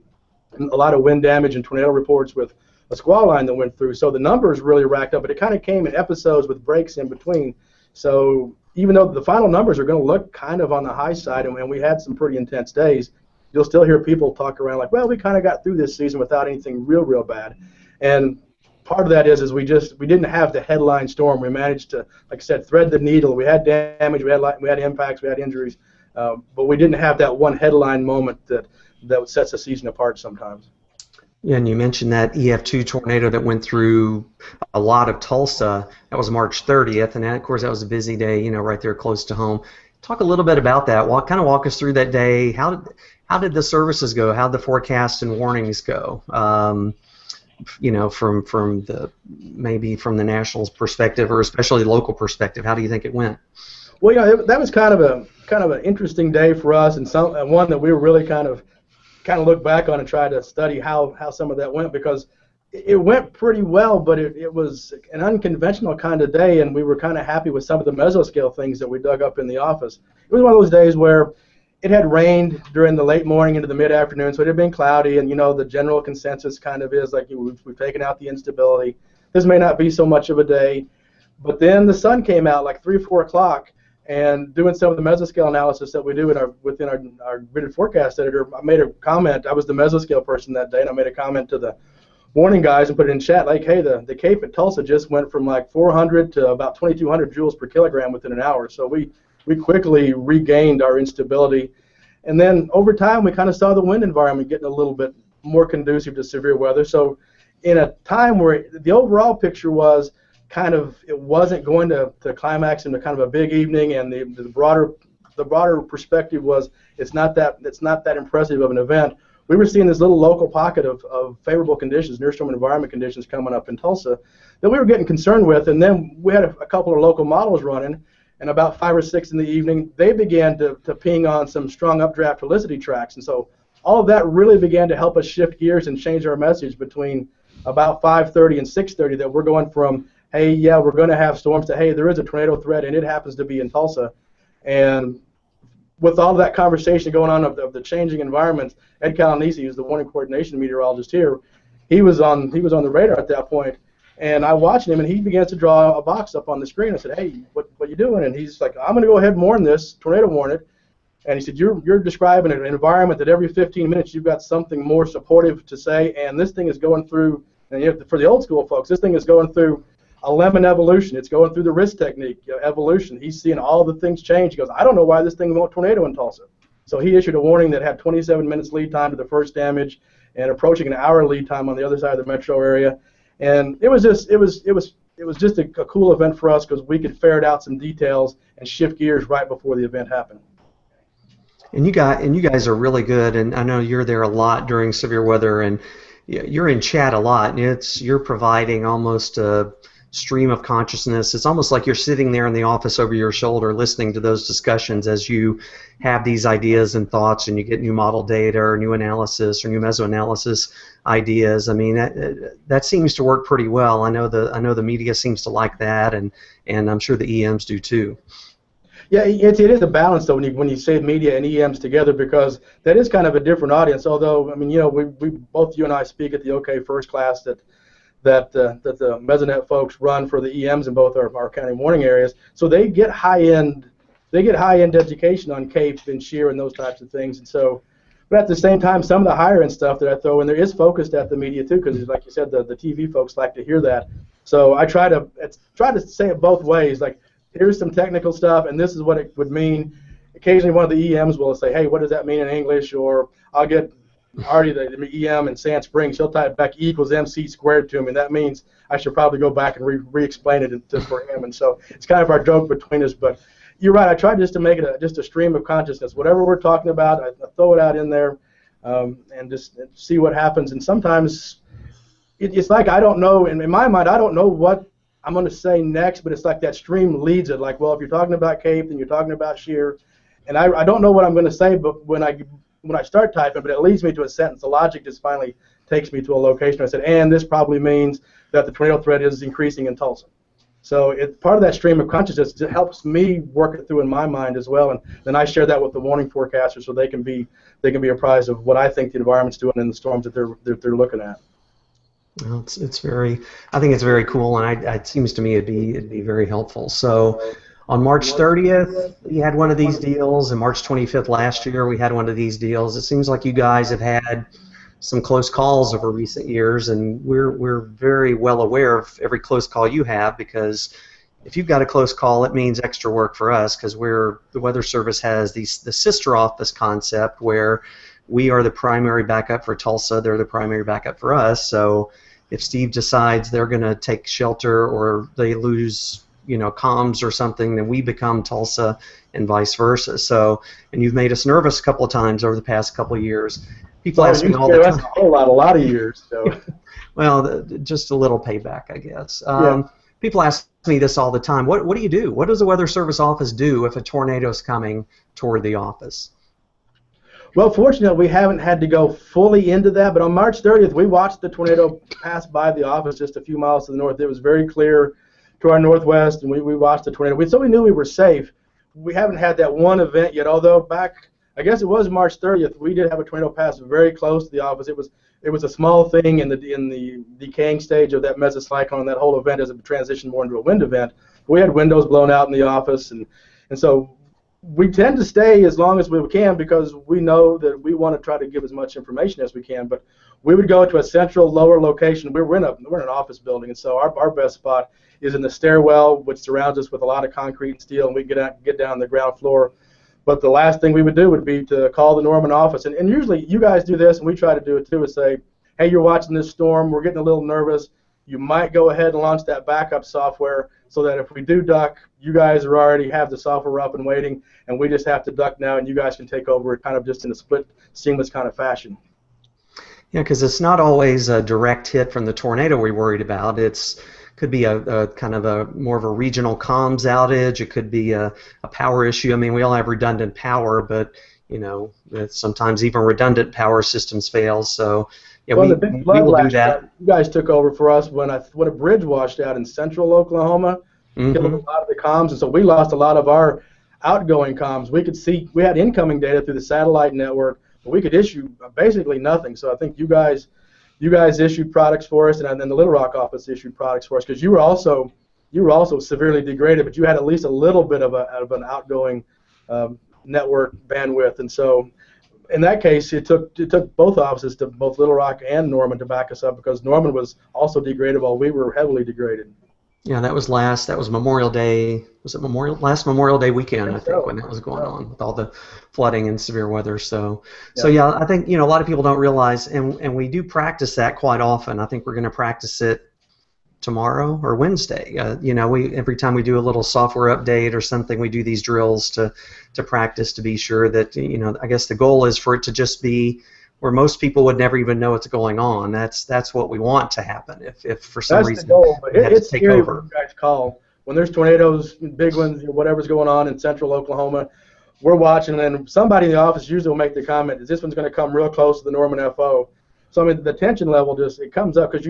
a lot of wind damage and tornado reports with a squall line that went through. So the numbers really racked up, but it kind of came in episodes with breaks in between. So even though the final numbers are going to look kind of on the high side, and we had some pretty intense days, you'll still hear people talk around like, well, we kind of got through this season without anything real bad. And part of that is we didn't have the headline storm. We managed to, like I said, thread the needle. We had damage, we had impacts, we had injuries. But we didn't have that one headline moment that sets a season apart sometimes. Yeah, and you mentioned that EF2 tornado that went through a lot of Tulsa. That was March 30th, and of course that was a busy day, right there close to home. Talk a little bit about that. Kind of walk us through that day. How did the services go? How did the forecasts and warnings go? From the Nationals' perspective, or especially local perspective, how do you think it went? Well, that was kind of an interesting day for us, and one that we were really kind of look back on and try to study how some of that went, because it went pretty well, but it was an unconventional kind of day, and we were kind of happy with some of the mesoscale things that we dug up in the office. It was one of those days where it had rained during the late morning into the mid-afternoon, so it had been cloudy, and the general consensus kind of is like we've taken out the instability. This may not be so much of a day, but then the sun came out like 3 or 4 o'clock. And doing some of the mesoscale analysis that we do within our gridded forecast editor, I made a comment. I was the mesoscale person that day, and I made a comment to the warning guys and put it in chat like, hey, the Cape at Tulsa just went from like 400 to about 2,200 joules per kilogram within an hour. So we quickly regained our instability. And then over time, we kind of saw the wind environment getting a little bit more conducive to severe weather. So in a time where the overall picture was it wasn't going to climax into kind of a big evening, and the broader perspective was it's not that impressive of an event. We were seeing this little local pocket of favorable conditions, near storm environment conditions coming up in Tulsa that we were getting concerned with, and then we had a couple of local models running, and about 5 or 6 in the evening they began to ping on some strong updraft helicity tracks, and so all of that really began to help us shift gears and change our message between about 5:30 and 6:30 that we're going from, hey, yeah, we're going to have storms, to, hey, there is a tornado threat, and it happens to be in Tulsa. And with all of that conversation going on of the changing environment, Ed Calanese, who's the warning coordination meteorologist here, he was on the radar at that point. And I watched him, and he begins to draw a box up on the screen. I said, hey, what you doing? And he's like, I'm going to go ahead and warn this, tornado warn it. And he said, you're describing an environment that every 15 minutes you've got something more supportive to say, and this thing is going through, and for the old school folks, this thing is going through a lemon evolution. It's going through the wrist technique evolution. He's seeing all the things change. He goes, I don't know why this thing won't tornado in Tulsa. So he issued a warning that had 27 minutes lead time to the first damage and approaching an hour lead time on the other side of the metro area. And it was just a cool event for us because we could ferret out some details and shift gears right before the event happened. And you guys are really good, and I know you're there a lot during severe weather, and you're in chat a lot, and you're providing almost a stream of consciousness. It's almost like you're sitting there in the office over your shoulder listening to those discussions as you have these ideas and thoughts, and you get new model data or new analysis or new mesoanalysis ideas. I mean, that seems to work pretty well. I know the media seems to like that, and I'm sure the EMs do too. Yeah, it is a balance though when you say media and EMs together, because that is kind of a different audience. Although, I mean, we both, you and I, speak at the OK First class that the Mesonet folks run for the EMs in both our county morning areas. So they get high-end education on CAPE and shear and those types of things. And so, but at the same time, some of the higher-end stuff that I throw in there is focused at the media too, because like you said, the TV folks like to hear that. So I try to say it both ways. Like, here's some technical stuff, and this is what it would mean. Occasionally, one of the EMs will say, "Hey, what does that mean in English?" Or I'll get Artie, the EM in Sand Springs, she'll type back E equals MC squared to me, and that means I should probably go back and re-explain it just for him. And so it's kind of our joke between us. But you're right. I try just to make it just a stream of consciousness. Whatever we're talking about, I throw it out in there and just see what happens. And sometimes it's like I don't know. In my mind, I don't know what I'm going to say next, but it's like that stream leads it. Like, well, if you're talking about CAPE, then you're talking about shear. And I don't know what I'm going to say, but when I start typing, but it leads me to a sentence. The logic just finally takes me to a location. I said, and this probably means that the tornado threat is increasing in Tulsa. So it's part of that stream of consciousness. It helps me work it through in my mind as well, and then I share that with the warning forecasters so they can be apprised of what I think the environment's doing in the storms that they're looking at. Well, I think it's very cool, and it seems to me it'd be very helpful. So on March 30th, we had one of these deals, and March 25th last year we had one of these deals. It seems like you guys have had some close calls over recent years, and we're very well aware of every close call you have, because if you've got a close call, it means extra work for us, because the Weather Service has the sister office concept where we are the primary backup for Tulsa, they're the primary backup for us. So if Steve decides they're going to take shelter or they lose comms or something, then we become Tulsa and vice versa. So, and you've made us nervous a couple of times over the past couple of years. People ask me all the time. A lot of years. So. Well, just a little payback, I guess. People ask me this all the time. What do you do? What does the Weather Service office do if a tornado is coming toward the office? Well, fortunately, we haven't had to go fully into that, but on March 30th, we watched the tornado pass by the office just a few miles to the north. It was very clear to our northwest, and we watched the tornado. So we knew we were safe. We haven't had that one event yet, although back, I guess it was March 30th, we did have a tornado pass very close to the office. It was a small thing in the decaying stage of that mesocyclone, that whole event as it transitioned more into a wind event. We had windows blown out in the office, and so we tend to stay as long as we can because we know that we want to try to give as much information as we can. But we would go to a central, lower location. We're in an office building, and so our best spot is in the stairwell, which surrounds us with a lot of concrete and steel, and we get down the ground floor. But the last thing we would do would be to call the Norman office, and usually you guys do this, and we try to do it too, is say, hey, you're watching this storm, we're getting a little nervous, you might go ahead and launch that backup software so that if we do duck, you guys already have the software up and waiting, and we just have to duck now, and you guys can take over kind of just in a split, seamless kind of fashion. Yeah, because it's not always a direct hit from the tornado we're worried about. Could be a kind of a more of a regional comms outage. It could be a power issue. I mean, we all have redundant power, but sometimes even redundant power systems fail. So yeah, well, the big flood we will do that. You guys took over for us when a bridge washed out in central Oklahoma, killed a lot of the comms, and so we lost a lot of our outgoing comms. We had incoming data through the satellite network, but we could issue basically nothing. So I think you guys issued products for us, and then the Little Rock office issued products for us because you were also severely degraded, but you had at least a little bit of an outgoing network bandwidth, and so in that case, it took both offices, to both Little Rock and Norman, to back us up because Norman was also degraded while we were heavily degraded. Yeah, that was Memorial Day. Was it last Memorial Day weekend? I think when that was going on with all the flooding and severe weather. So yeah, I think a lot of people don't realize, and we do practice that quite often. I think we're going to practice it tomorrow or Wednesday. Every time we do a little software update or something, we do these drills to practice to be sure that I guess the goal is for it to just be where most people would never even know what's going on. That's what we want to happen. If for some reason it's scary when you guys call when there's tornadoes, big ones, whatever's going on in central Oklahoma. We're watching, and somebody in the office usually will make the comment, "Is this one's going to come real close to the Norman FO?" So I mean, the tension level it comes up because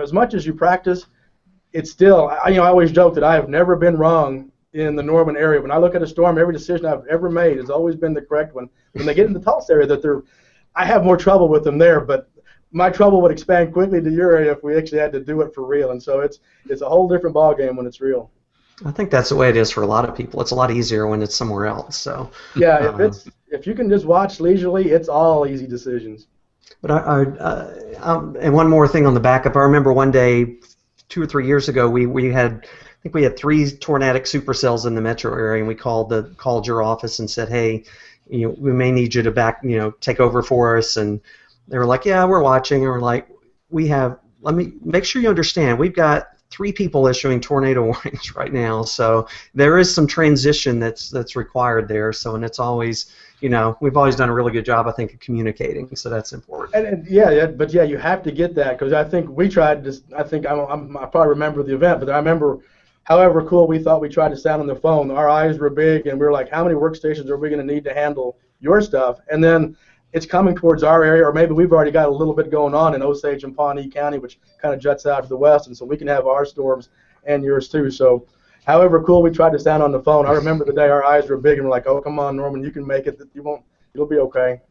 as much as you practice, it's still. I always joke that I have never been wrong in the Norman area. When I look at a storm, every decision I've ever made has always been the correct one. When they get in the Tulsa area, I have more trouble with them there, but my trouble would expand quickly to your area if we actually had to do it for real. And so it's a whole different ballgame when it's real. I think that's the way it is for a lot of people. It's a lot easier when it's somewhere else. So yeah, if you can just watch leisurely, it's all easy decisions. But and one more thing on the backup. I remember one day, 2 or 3 years ago, we had, I think we had 3 tornadic supercells in the metro area, and we called your office and said, hey, we may need you to take over for us. And they were like, yeah, we're watching. And we're like, let me make sure you understand, we've got 3 people issuing tornado warnings right now. So there is some transition that's required there. So, and it's always, we've always done a really good job, I think, of communicating. So that's important. And you have to get that, because I think we tried to. I probably remember the event, but I remember, however cool we thought we tried to sound on the phone. Our eyes were big, and we were like, how many workstations are we going to need to handle your stuff? And then it's coming towards our area, or maybe we've already got a little bit going on in Osage and Pawnee County, which kind of juts out to the west, and so we can have our storms and yours too. So however cool we tried to sound on the phone, I remember the day our eyes were big and we're like, oh, come on, Norman, you can make it. It'll be okay.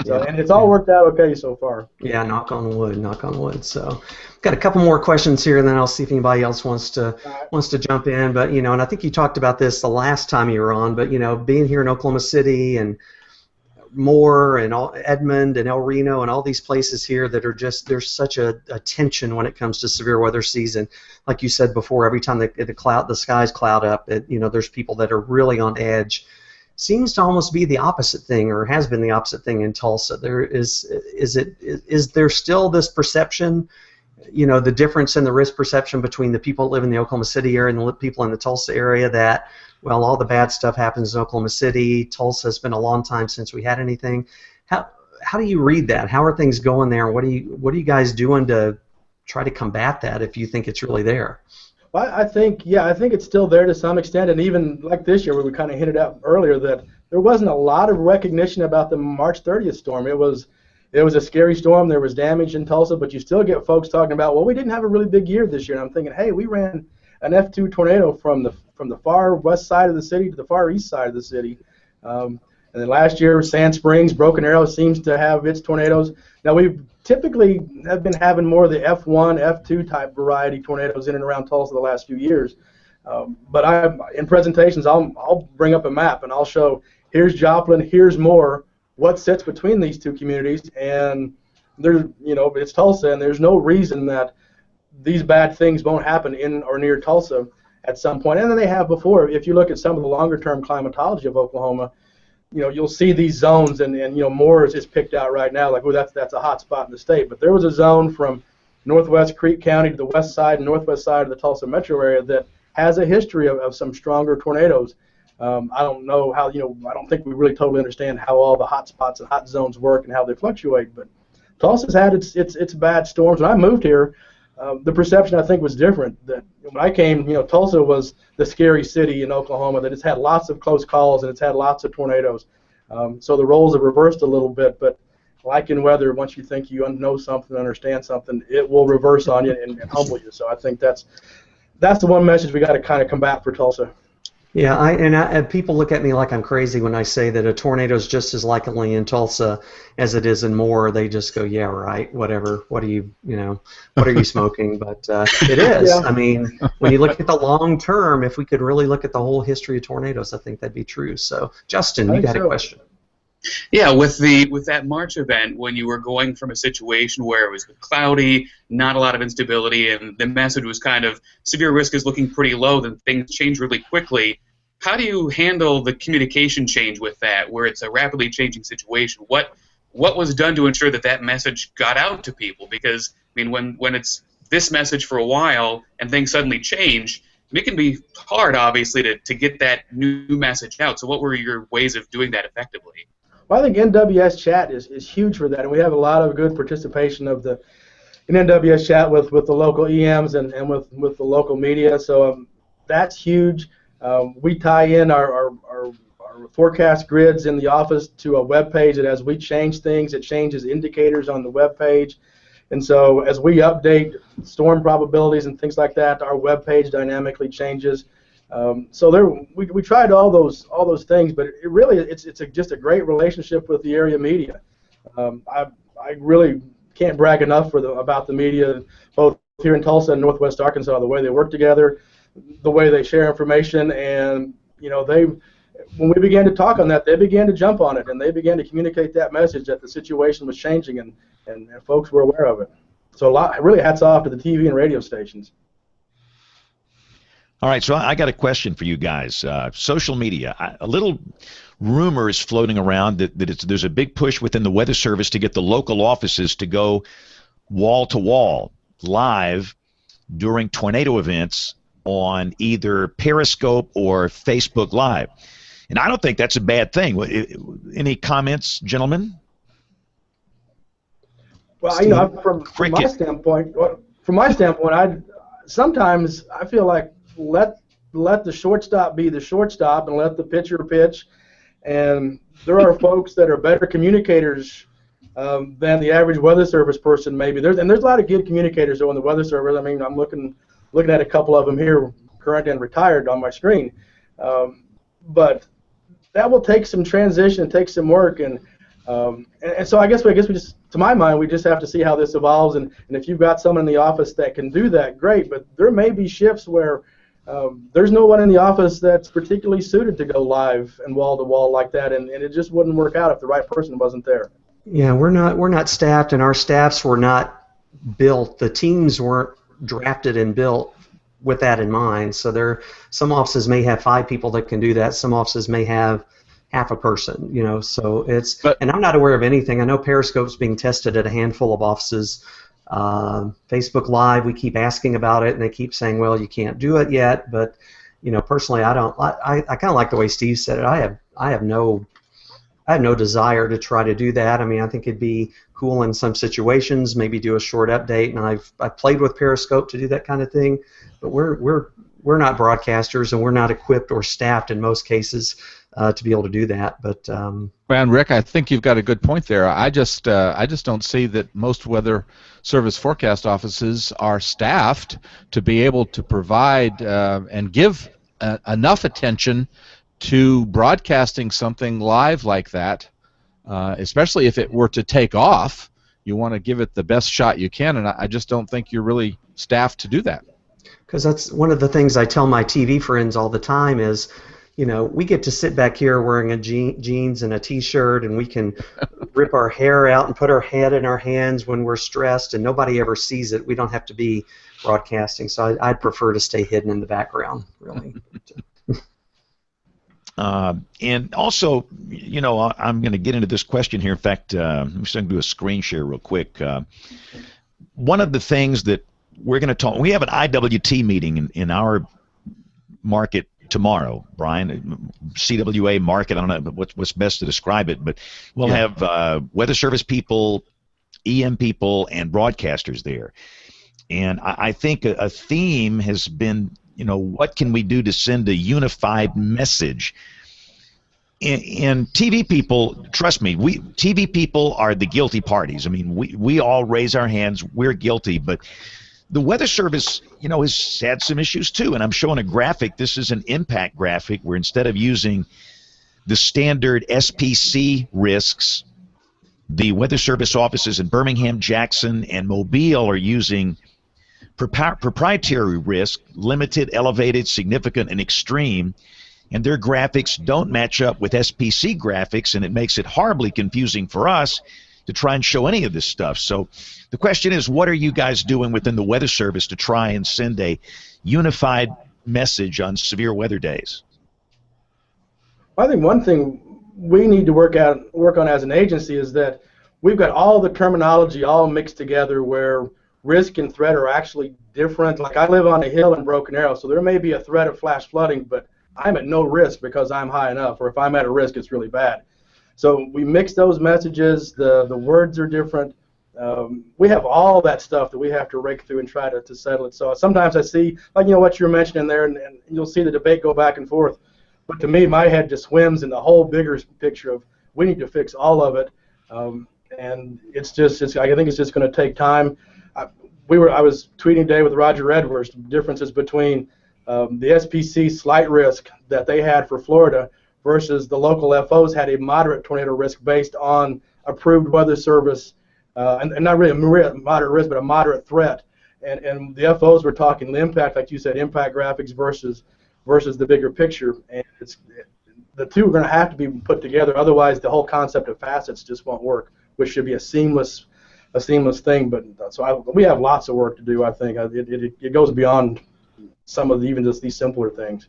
So, and it's all worked out okay so far. Yeah, knock on wood. So got a couple more questions here, and then I'll see if anybody else wants to jump in. But, and I think you talked about this the last time you were on, but, being here in Oklahoma City and Moore and Edmond and El Reno and all these places here that are just, there's such a tension when it comes to severe weather season. Like you said before, every time the skies cloud up, there's people that are really on edge. Seems to almost be the opposite thing, or has been the opposite thing in Tulsa. Is there still this perception, the difference in the risk perception between the people that live in the Oklahoma City area and the people in the Tulsa area, that, well, all the bad stuff happens in Oklahoma City. Tulsa has been a long time since we had anything. How do you read that? How are things going there? What are you guys doing to try to combat that if you think it's really there? Well, I think it's still there to some extent, and even like this year, where we kind of hinted out earlier that there wasn't a lot of recognition about the March 30th storm. It was a scary storm. There was damage in Tulsa, but you still get folks talking about, well, we didn't have a really big year this year. And I'm thinking, hey, we ran an F2 tornado from the far west side of the city to the far east side of the city. And then last year, Sand Springs, Broken Arrow seems to have its tornadoes. Now, we've typically have been having more of the F1, F2 type variety tornadoes in and around Tulsa the last few years. But in presentations, I'll bring up a map and I'll show, here's Joplin, here's Moore, what sits between these 2 communities, and there's, it's Tulsa, and there's no reason that these bad things won't happen in or near Tulsa at some point. And then they have before. If you look at some of the longer-term climatology of Oklahoma, you'll see these zones, and Moore is picked out right now, like, oh, that's a hot spot in the state. But there was a zone from northwest Creek County to the west side and northwest side of the Tulsa metro area that has a history of some stronger tornadoes. I don't know how, I don't think we really totally understand how all the hot spots and hot zones work and how they fluctuate. But Tulsa's had its bad storms. When I moved here, the perception, I think, was different. That when I came, Tulsa was the scary city in Oklahoma, that it's had lots of close calls and it's had lots of tornadoes. So the roles have reversed a little bit, but like in weather, once you think you know something, understand something, it will reverse on you and humble you. So I think that's the one message we got to kind of combat for Tulsa. Yeah, and people look at me like I'm crazy when I say that a tornado is just as likely in Tulsa as it is in Moore. They just go, yeah, right, whatever. What are you smoking? But it is. Yeah. I mean, when you look at the long term, if we could really look at the whole history of tornadoes, I think that'd be true. So, Justin, you got a question? Yeah, with that March event, when you were going from a situation where it was cloudy, not a lot of instability, and the message was kind of severe risk is looking pretty low, then things change really quickly. How do you handle the communication change with that, where it's a rapidly changing situation? What was done to ensure that message got out to people? Because, I mean, when it's this message for a while and things suddenly change, it can be hard, obviously, to get that new message out. So what were your ways of doing that effectively? Well, I think NWS chat is huge for that, and we have a lot of good participation in NWS chat with the local EMs and with the local media. So that's huge. We tie in our forecast grids in the office to a web page that, as we change things, it changes indicators on the web page. And so as we update storm probabilities and things like that, our web page dynamically changes. So we tried all those things, but it really it's just a great relationship with the area media. I really can't brag enough about the media, both here in Tulsa and Northwest Arkansas, the way they work together, the way they share information, and when we began to talk on that, they began to jump on it, and they began to communicate that message that the situation was changing, and folks were aware of it. So really hats off to the TV and radio stations. All right, so I got a question for you guys. Social media, a little rumor is floating around that there's a big push within the Weather Service to get the local offices to go wall-to-wall live during tornado events on either Periscope or Facebook Live. And I don't think that's a bad thing. Any comments, gentlemen? Well, from my standpoint, sometimes I feel like let the shortstop be the shortstop and let the pitcher pitch. And there are folks that are better communicators than the average Weather Service person maybe. There's a lot of good communicators though in the Weather Service. I mean, I'm looking at a couple of them here, current and retired, on my screen. But that will take some transition, take some work, and so I guess we just, to my mind, we just have to see how this evolves. And if you've got someone in the office that can do that, great. But there may be shifts where there's no one in the office that's particularly suited to go live and wall to wall like that, and it just wouldn't work out if the right person wasn't there. Yeah, we're not staffed, and our staffs were not built. The teams weren't drafted and built with that in mind. So some offices may have 5 people that can do that. Some offices may have half a person. So and I'm not aware of anything. I know Periscope's being tested at a handful of offices. Facebook Live, we keep asking about it, and they keep saying, well, you can't do it yet. But personally, I kind of like the way Steve said it. I have no desire to try to do that. I mean, I think it'd be cool in some situations, maybe do a short update, and I've played with Periscope to do that kind of thing. But we're not broadcasters, and we're not equipped or staffed in most cases to be able to do that. But and Rick, I think you've got a good point there. I just don't see that most Weather Service forecast offices are staffed to be able to provide and give enough attention to broadcasting something live like that, especially if it were to take off. You want to give it the best shot you can, and I just don't think you're really staffed to do that. Because that's one of the things I tell my TV friends all the time is, we get to sit back here wearing a jeans and a T-shirt, and we can rip our hair out and put our head in our hands when we're stressed, and nobody ever sees it. We don't have to be broadcasting, so I'd prefer to stay hidden in the background, really. And also, I'm going to get into this question here. In fact, I'm just going to do a screen share real quick. One of the things that we're going to talk, we have an IWT meeting in our market tomorrow, Brian, CWA market. I don't know what's best to describe it, but we'll have Weather Service people, EM people, and broadcasters there. And I think a theme has been, what can we do to send a unified message? And TV people, trust me, TV people are the guilty parties. I mean, we all raise our hands. We're guilty, but the Weather Service, has had some issues too. And I'm showing a graphic. This is an impact graphic where instead of using the standard SPC risks, the Weather Service offices in Birmingham, Jackson, and Mobile are using proprietary risk, limited, elevated, significant, and extreme. And their graphics don't match up with SPC graphics, and it makes it horribly confusing for us to try and show any of this stuff. So the question is, what are you guys doing within the Weather Service to try and send a unified message on severe weather days? I think one thing we need to work on as an agency is that we've got all the terminology all mixed together where risk and threat are actually different. Like I live on a hill in Broken Arrow, so there may be a threat of flash flooding, but I'm at no risk because I'm high enough, or if I'm at a risk, it's really bad. So we mix those messages, the words are different. We have all that stuff that we have to rake through and try to settle it. So sometimes I see, like what you're mentioning there, and you'll see the debate go back and forth. But to me, my head just swims in the whole bigger picture of we need to fix all of it. And I think it's just going to take time. I was tweeting today with Roger Edwards the differences between the SPC slight risk that they had for Florida versus the local FOs had a moderate tornado risk based on approved Weather Service and not really a moderate risk, but a moderate threat. And the FOs were talking the impact, like you said, impact graphics versus the bigger picture, and the two are going to have to be put together. Otherwise, the whole concept of facets just won't work, which should be a seamless thing. But we have lots of work to do. I think it goes beyond some of even just these simpler things.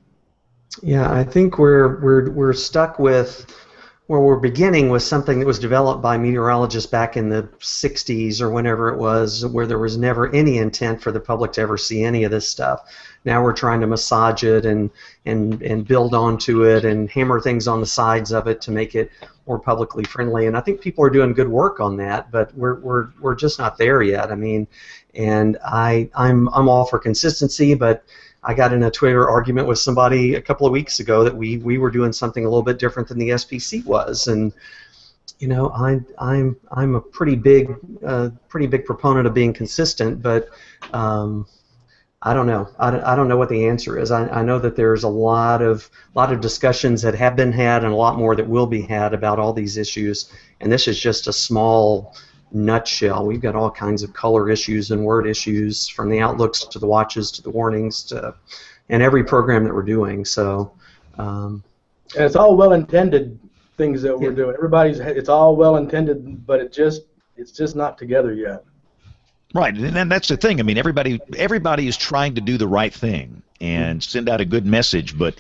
Yeah, I think we're stuck with where we're beginning with something that was developed by meteorologists back in the 60s or whenever it was, where there was never any intent for the public to ever see any of this stuff. Now we're trying to massage it and build onto it and hammer things on the sides of it to make it more publicly friendly. And I think people are doing good work on that, but we're just not there yet. I mean, and I'm all for consistency, but I got in a Twitter argument with somebody a couple of weeks ago that we were doing something a little bit different than the SPC was, and you know, I'm a pretty big proponent of being consistent, but I don't know. I don't know what the answer is. I know that there's a lot of discussions that have been had and a lot more that will be had about all these issues, and this is just a small nutshell. We've got all kinds of color issues and word issues, from the outlooks to the watches to the warnings to and every program that we're doing. So and it's all well-intended things that we're doing. It's all well-intended, but it's just not together yet. Right, and that's the thing. I mean, everybody is trying to do the right thing and send out a good message, but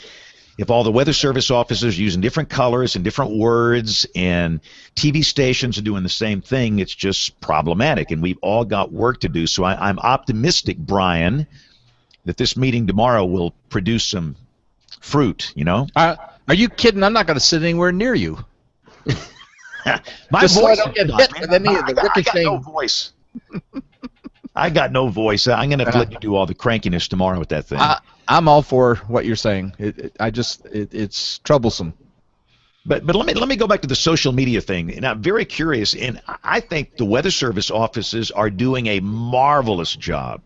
if all the Weather Service officers are using different colors and different words and TV stations are doing the same thing, it's just problematic, and we've all got work to do. So I'm optimistic, Brian, that this meeting tomorrow will produce some fruit, you know? Are you kidding? I'm not going to sit anywhere near you. My Just voice so I don't get hit with any of the ricocheting. I got no voice. I got no voice. I'm going to let you do all the crankiness tomorrow with that thing. I'm all for what you're saying. It's troublesome. But let me go back to the social media thing. And I'm very curious, and I think the Weather Service offices are doing a marvelous job.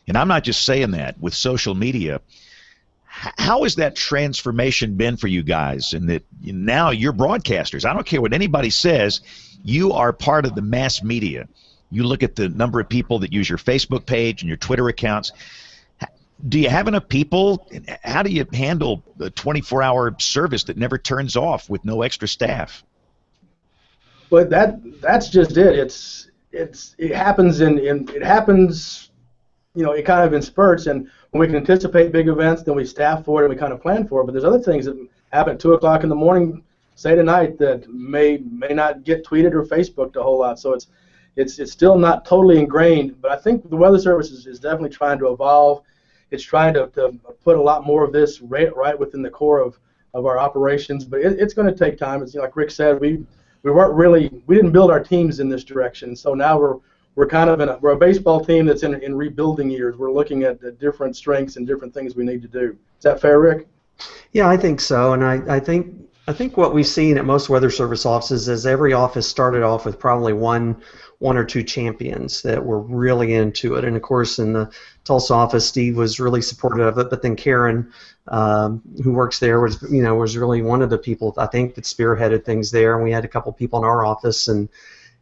And I'm not just saying that with social media. How has that transformation been for you guys? And that now you're broadcasters. I don't care what anybody says. You are part of the mass media. You look at the number of people that use your Facebook page and your Twitter accounts. Do you have enough people? How do you handle a 24-hour service that never turns off with no extra staff? But that's just it. It happens it happens, you know, it kind of in spurts, and when we can anticipate big events, then we staff for it and we kind of plan for it. But there's other things that happen at 2 o'clock in the morning, say tonight, that may not get tweeted or Facebooked a whole lot. So it's still not totally ingrained. But I think the Weather Service is definitely trying to evolve. It's trying to put a lot more of this right within the core of our operations. But it's going to take time. It's, you know, like Rick said, we didn't build our teams in this direction. So now we're kind of we're a baseball team that's in rebuilding years. We're looking at different strengths and different things we need to do. Is that fair, Rick? Yeah, I think so. And I think what we've seen at most Weather Service offices is every office started off with probably one or two champions that were really into it. And of course, in the Tulsa office, Steve was really supportive of it. But then Karen, who works there, was really one of the people I think that spearheaded things there. And we had a couple people in our office, and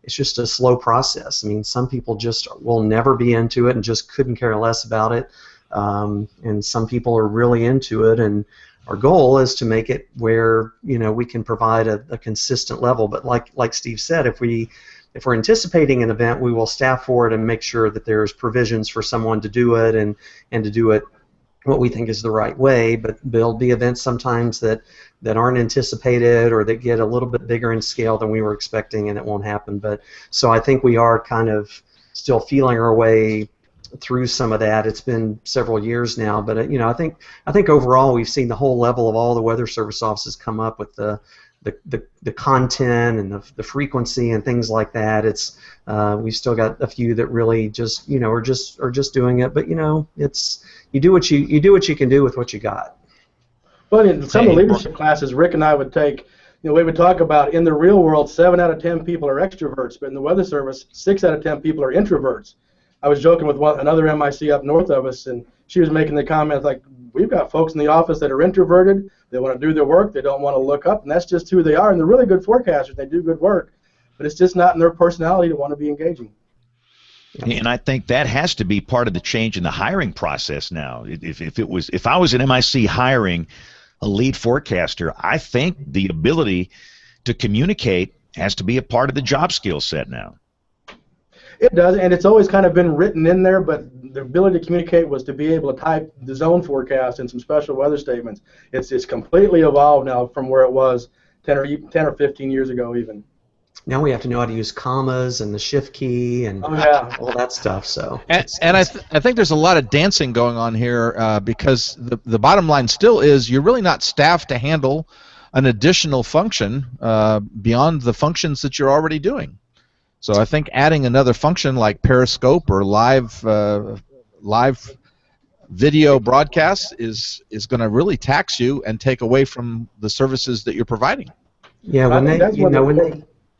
it's just a slow process. I mean, some people just will never be into it and just couldn't care less about it. And some people are really into it, and our goal is to make it where, you know, we can provide a consistent level. But like Steve said, if we're anticipating an event, we will staff for it and make sure that there's provisions for someone to do it and to do it what we think is the right way. But there'll be events sometimes that aren't anticipated or that get a little bit bigger in scale than we were expecting, and it won't happen. But so I think we are kind of still feeling our way through some of that. It's been several years now, but you know, I think overall we've seen the whole level of all the Weather Service offices come up with the content and the frequency and things like that. It's we've still got a few that really just, you know, are just doing it. But you know, it's you do what you can do with what you got. Well, in some of the leadership classes Rick and I would take, you know, we would talk about in the real world 7 out of 10 people are extroverts, but in the Weather Service 6 out of 10 people are introverts. I was joking with another MIC up north of us, and she was making the comment like, we've got folks in the office that are introverted. They want to do their work. They don't want to look up, and that's just who they are. And they're really good forecasters. They do good work. but it's just not in their personality to want to be engaging. And I think that has to be part of the change in the hiring process now. If I was an MIC hiring a lead forecaster, I think the ability to communicate has to be a part of the job skill set now. It does, and it's always kind of been written in there, but the ability to communicate was to be able to type the zone forecast and some special weather statements. It's completely evolved now from where it was 10 or 15 years ago even. Now we have to know how to use commas and the shift key and all that stuff. So I think there's a lot of dancing going on here because the bottom line still is you're really not staffed to handle an additional function beyond the functions that you're already doing. So I think adding another function like Periscope or live video broadcasts is going to really tax you and take away from the services that you're providing. Yeah, when they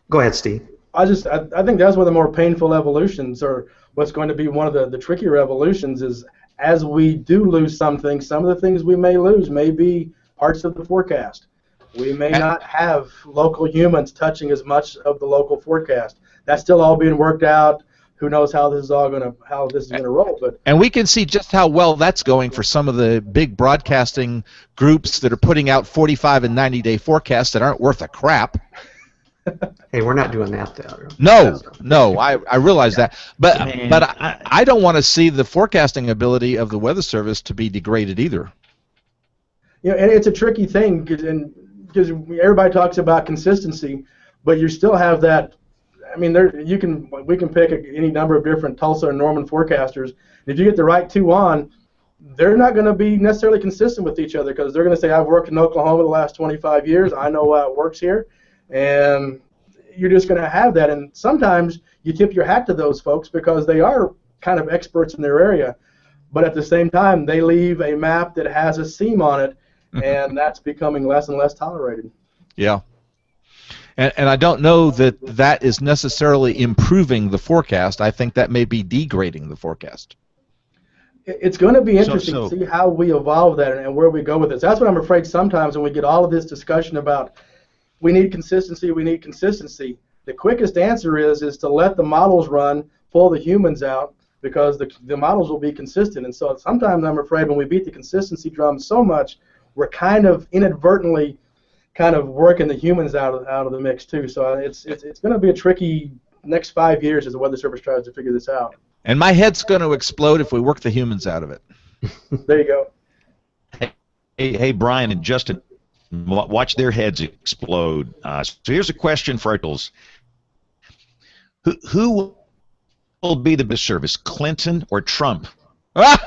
go ahead, Steve. I think that's one of the more painful evolutions, or what's going to be one of the trickier evolutions, is as we do lose some things, some of the things we may lose may be parts of the forecast. We may not have local humans touching as much of the local forecast. That's still all being worked out. Who knows how this is gonna roll? And we can see just how well that's going for some of the big broadcasting groups that are putting out 45 and 90-day forecasts that aren't worth a crap. Hey, we're not doing that though. No, I realize that, but I don't want to see the forecasting ability of the Weather Service to be degraded either. And it's a tricky thing because everybody talks about consistency, but you still have that. I mean, we can pick any number of different Tulsa and Norman forecasters. And if you get the right two on, they're not going to be necessarily consistent with each other because they're going to say, I've worked in Oklahoma the last 25 years. I know how it works here. And you're just going to have that. And sometimes you tip your hat to those folks because they are kind of experts in their area. But at the same time, they leave a map that has a seam on it, and that's becoming less and less tolerated. Yeah. And I don't know that is necessarily improving the forecast. I think that may be degrading the forecast. It's going to be interesting to see how we evolve that and where we go with this. That's what I'm afraid sometimes when we get all of this discussion about we need consistency, the quickest answer is to let the models run, pull the humans out, because the models will be consistent. And so sometimes I'm afraid when we beat the consistency drum so much, we're kind of inadvertently kind of working the humans out of the mix too. So it's going to be a tricky next 5 years as the Weather Service tries to figure this out. And my head's going to explode if we work the humans out of it. There you go. Hey, Brian and Justin, watch their heads explode. So here's a question for our tools. Who will be the best service, Clinton or Trump? I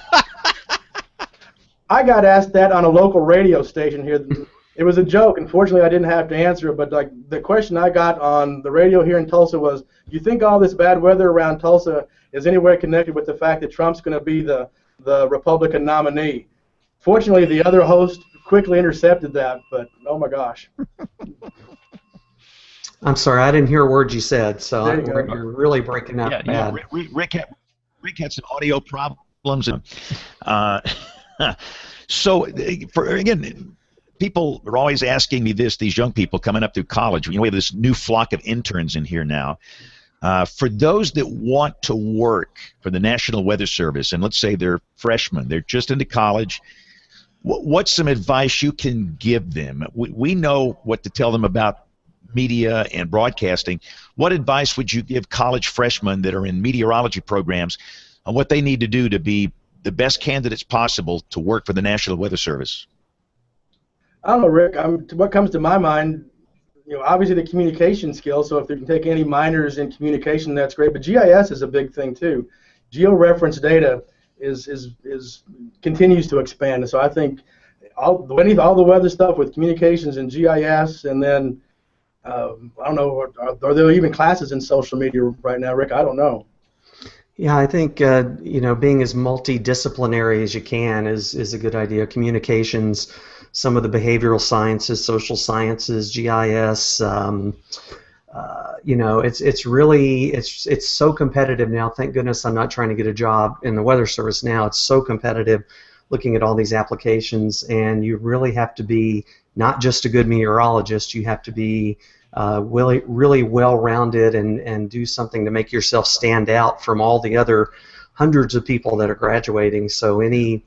got asked that on a local radio station here. It was a joke. Unfortunately, I didn't have to answer it, but like the question I got on the radio here in Tulsa was, do you think all this bad weather around Tulsa is anywhere connected with the fact that Trump's going to be the Republican nominee? Fortunately, the other host quickly intercepted that, but oh my gosh. I'm sorry, I didn't hear a word you said, so you're really breaking up bad. Yeah, Rick had some audio problems. So, again, people are always asking me this, these young people coming up through college. We have this new flock of interns in here now. For those that want to work for the National Weather Service, and let's say they're freshmen, they're just into college, what's some advice you can give them? We know what to tell them about media and broadcasting. What advice would you give college freshmen that are in meteorology programs on what they need to do to be the best candidates possible to work for the National Weather Service? I don't know, Rick. What comes to my mind, obviously the communication skills. So if you can take any minors in communication, that's great. But GIS is a big thing too. Georeference data continues to expand. And so I think all the weather stuff with communications and GIS, and then I don't know, are there even classes in social media right now, Rick? I don't know. Yeah, I think being as multidisciplinary as you can is a good idea. Communications, some of the behavioral sciences, social sciences, GIS. It's so competitive now. Thank goodness I'm not trying to get a job in the Weather Service now. It's so competitive, looking at all these applications, and you really have to be not just a good meteorologist. You have to be really well-rounded and do something to make yourself stand out from all the other hundreds of people that are graduating. So we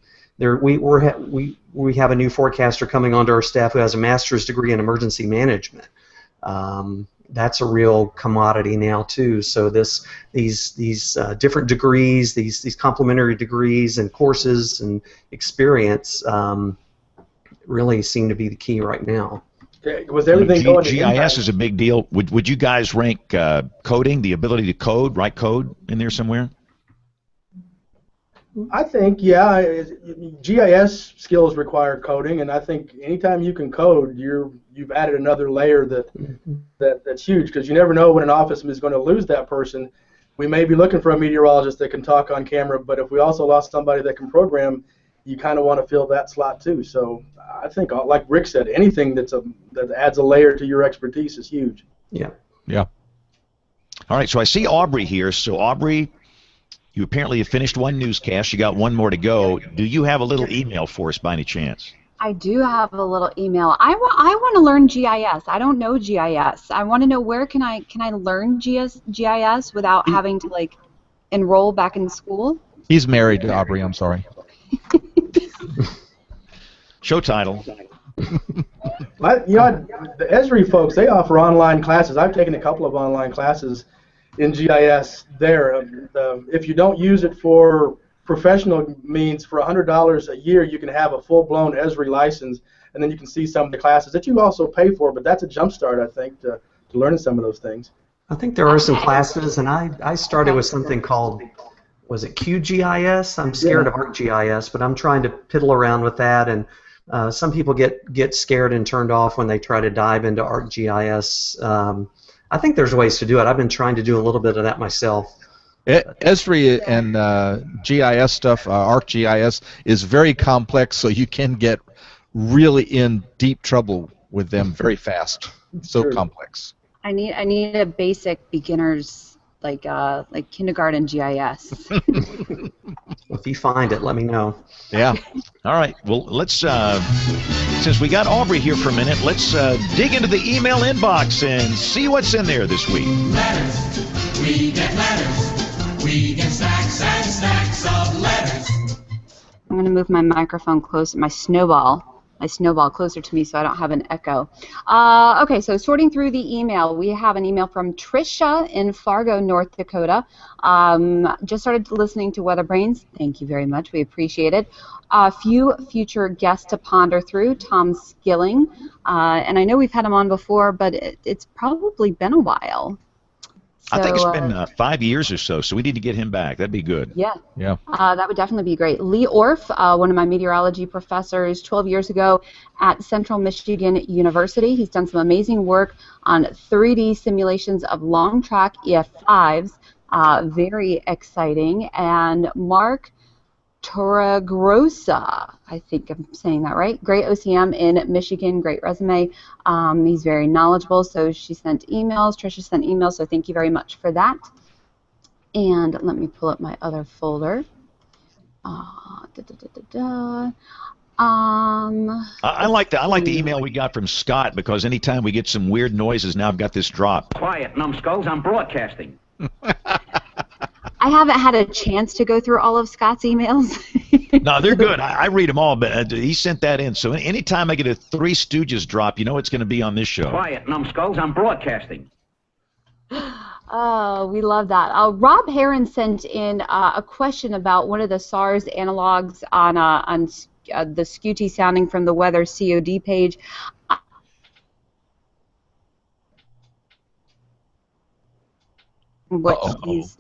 have a new forecaster coming onto our staff who has a master's degree in emergency management. That's a real commodity now too. So these different degrees, these complementary degrees and courses and experience really seem to be the key right now. Was everything going to GIS is a big deal. Would you guys rank coding, the ability to code, write code, in there somewhere? I think, yeah, GIS skills require coding, and I think anytime you can code, you've added another layer that's huge, because you never know when an office is going to lose that person. We may be looking for a meteorologist that can talk on camera, but if we also lost somebody that can program, you kind of want to fill that slot too. So I think, like Rick said, anything that adds a layer to your expertise is huge. Yeah. Yeah. All right, so I see Aubrey here. So Aubrey, you apparently have finished one newscast. You got one more to go. Do you have a little email for us by any chance? I do have a little email. I want to learn GIS. I don't know GIS. I want to know where can I learn GIS without having to like enroll back in school. He's married to Aubrey. I'm sorry. Show title. The Esri folks, they offer online classes. I've taken a couple of online classes in GIS there. If you don't use it for professional means, for $100 a year, you can have a full-blown Esri license, and then you can see some of the classes that you also pay for, but that's a jump start, I think, to learning some of those things. I think there are some classes, and I started with something called, was it QGIS? I'm scared of ArcGIS, but I'm trying to piddle around with that, and some people get scared and turned off when they try to dive into ArcGIS. I think there's ways to do it. I've been trying to do a little bit of that myself. Esri and GIS stuff, ArcGIS, is very complex, so you can get really in deep trouble with them very fast. So complex. I need a basic beginners like kindergarten GIS. If you find it, let me know. Yeah. All right. Well, let's since we got Aubrey here for a minute, let's dig into the email inbox and see what's in there this week. Letters. We get letters. We get stacks and stacks of letters. I'm going to move my microphone closer, my snowball closer to me so I don't have an echo. Okay, so sorting through the email, we have an email from Trisha in Fargo, North Dakota. Just started listening to WeatherBrains. Thank you very much. We appreciate it. A few future guests to ponder through. Tom Skilling, and I know we've had him on before, but it's probably been a while. So, I think it's been 5 years or so, so we need to get him back. That'd be good. Yeah. Yeah. That would definitely be great. Lee Orff, one of my meteorology professors 12 years ago at Central Michigan University. He's done some amazing work on 3D simulations of long-track EF5s. Very exciting. And Mark Torregrossa, I think I'm saying that right. Great OCM in Michigan, great resume. He's very knowledgeable, so she sent emails. Tricia sent emails, so thank you very much for that. And let me pull up my other folder. I like the email we got from Scott, because anytime we get some weird noises, now I've got this drop. Quiet, numbskulls, I'm broadcasting. I haven't had a chance to go through all of Scott's emails. No, they're good. I read them all, but he sent that in. So anytime I get a Three Stooges drop, you know it's going to be on this show. Quiet, numbskulls, I'm broadcasting. Oh, we love that. Rob Heron sent in a question about one of the SARS analogs on the Scuti sounding from the weather COD page. What he's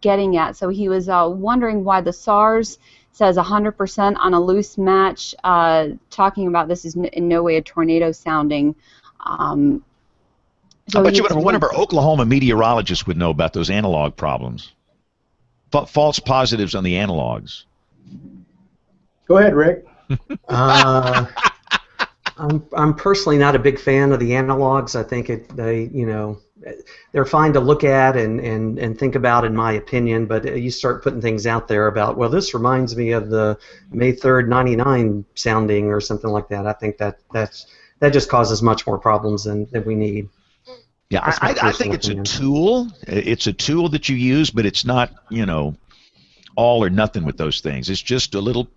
getting at. So he was wondering why the SARS says 100% on a loose match, talking about this is in no way a tornado sounding. I bet you one of our Oklahoma meteorologists would know about those analog problems. False positives on the analogs. Go ahead, Rick. I'm personally not a big fan of the analogs. I think they're fine to look at and think about, in my opinion, but you start putting things out there about, well, this reminds me of the May 3rd 99 sounding or something like that. I think that just causes much more problems than we need. Yeah, I think it's a tool. It's a tool that you use, but it's not, all or nothing with those things. It's just a little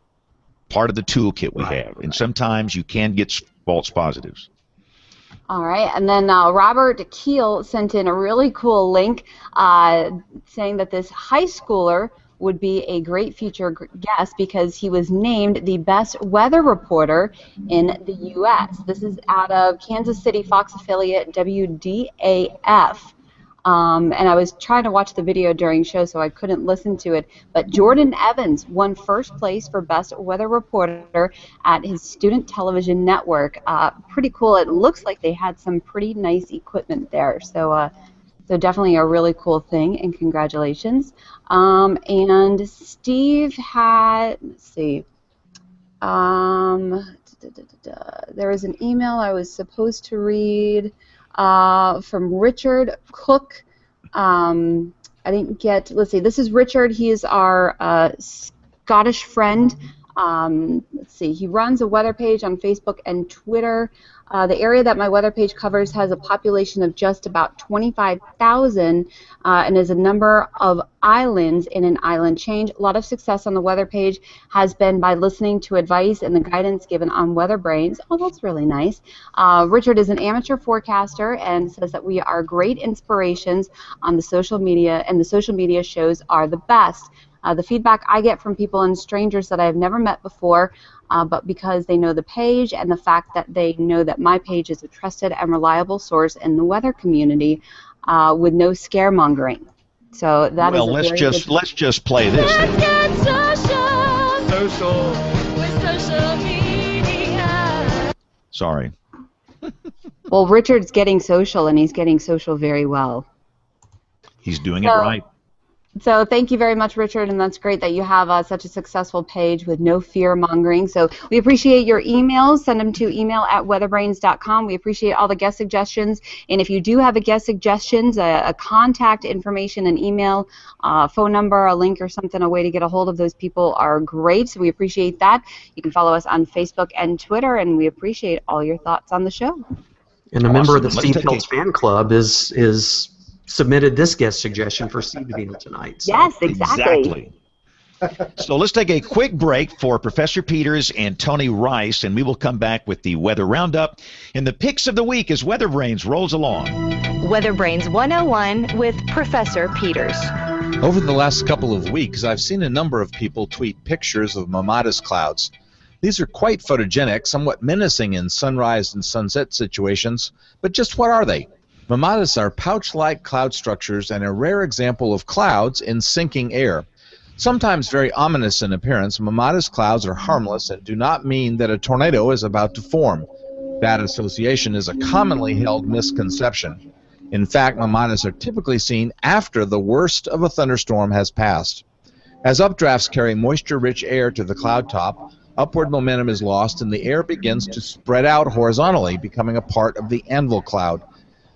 part of the toolkit we have, and sometimes you can get false positives. All right, and then Robert Keel sent in a really cool link saying that this high schooler would be a great future guest because he was named the best weather reporter in the U.S. This is out of Kansas City Fox affiliate WDAF. And I was trying to watch the video during show, so I couldn't listen to it. But Jordan Evans won first place for Best Weather Reporter at his student television network. Pretty cool. It looks like they had some pretty nice equipment there. So definitely a really cool thing, and congratulations. And Steve had, let's see, there was an email I was supposed to read from Richard Cook. I didn't get, let's see, this is Richard. He is our Scottish friend. Let's see, he runs a weather page on Facebook and Twitter. The area that my weather page covers has a population of just about 25,000 and is a number of islands in an island chain. A lot of success on the weather page has been by listening to advice and the guidance given on WeatherBrains. Oh, that's really nice. Richard is an amateur forecaster and says that we are great inspirations on the social media, and the social media shows are the best. The feedback I get from people and strangers that I have never met before, but because they know the page and the fact that they know that my page is a trusted and reliable source in the weather community with no scaremongering. So that is let's just play this. Let's get social with social media. Sorry. Well, Richard's getting social, and he's getting social very well. He's doing it right. So thank you very much, Richard, and that's great that you have such a successful page with no fear-mongering. So we appreciate your emails. Send them to email@weatherbrains.com. We appreciate all the guest suggestions. And if you do have a guest suggestions, a contact information, an email, phone number, a link or something, a way to get a hold of those people are great. So we appreciate that. You can follow us on Facebook and Twitter, and we appreciate all your thoughts on the show. And a member of the Steve Pilch fan club is submitted this guest suggestion for Steve to be on tonight. So. Yes, exactly. So let's take a quick break for Professor Peters and Tony Rice, and we will come back with the Weather Roundup and the picks of the week as WeatherBrains rolls along. WeatherBrains 101 with Professor Peters. Over the last couple of weeks, I've seen a number of people tweet pictures of mammatus clouds. These are quite photogenic, somewhat menacing in sunrise and sunset situations, but just what are they? Mammatus are pouch-like cloud structures and a rare example of clouds in sinking air. Sometimes very ominous in appearance, mammatus clouds are harmless and do not mean that a tornado is about to form. That association is a commonly held misconception. In fact, mammatus are typically seen after the worst of a thunderstorm has passed. As updrafts carry moisture-rich air to the cloud top, upward momentum is lost and the air begins to spread out horizontally, becoming a part of the anvil cloud.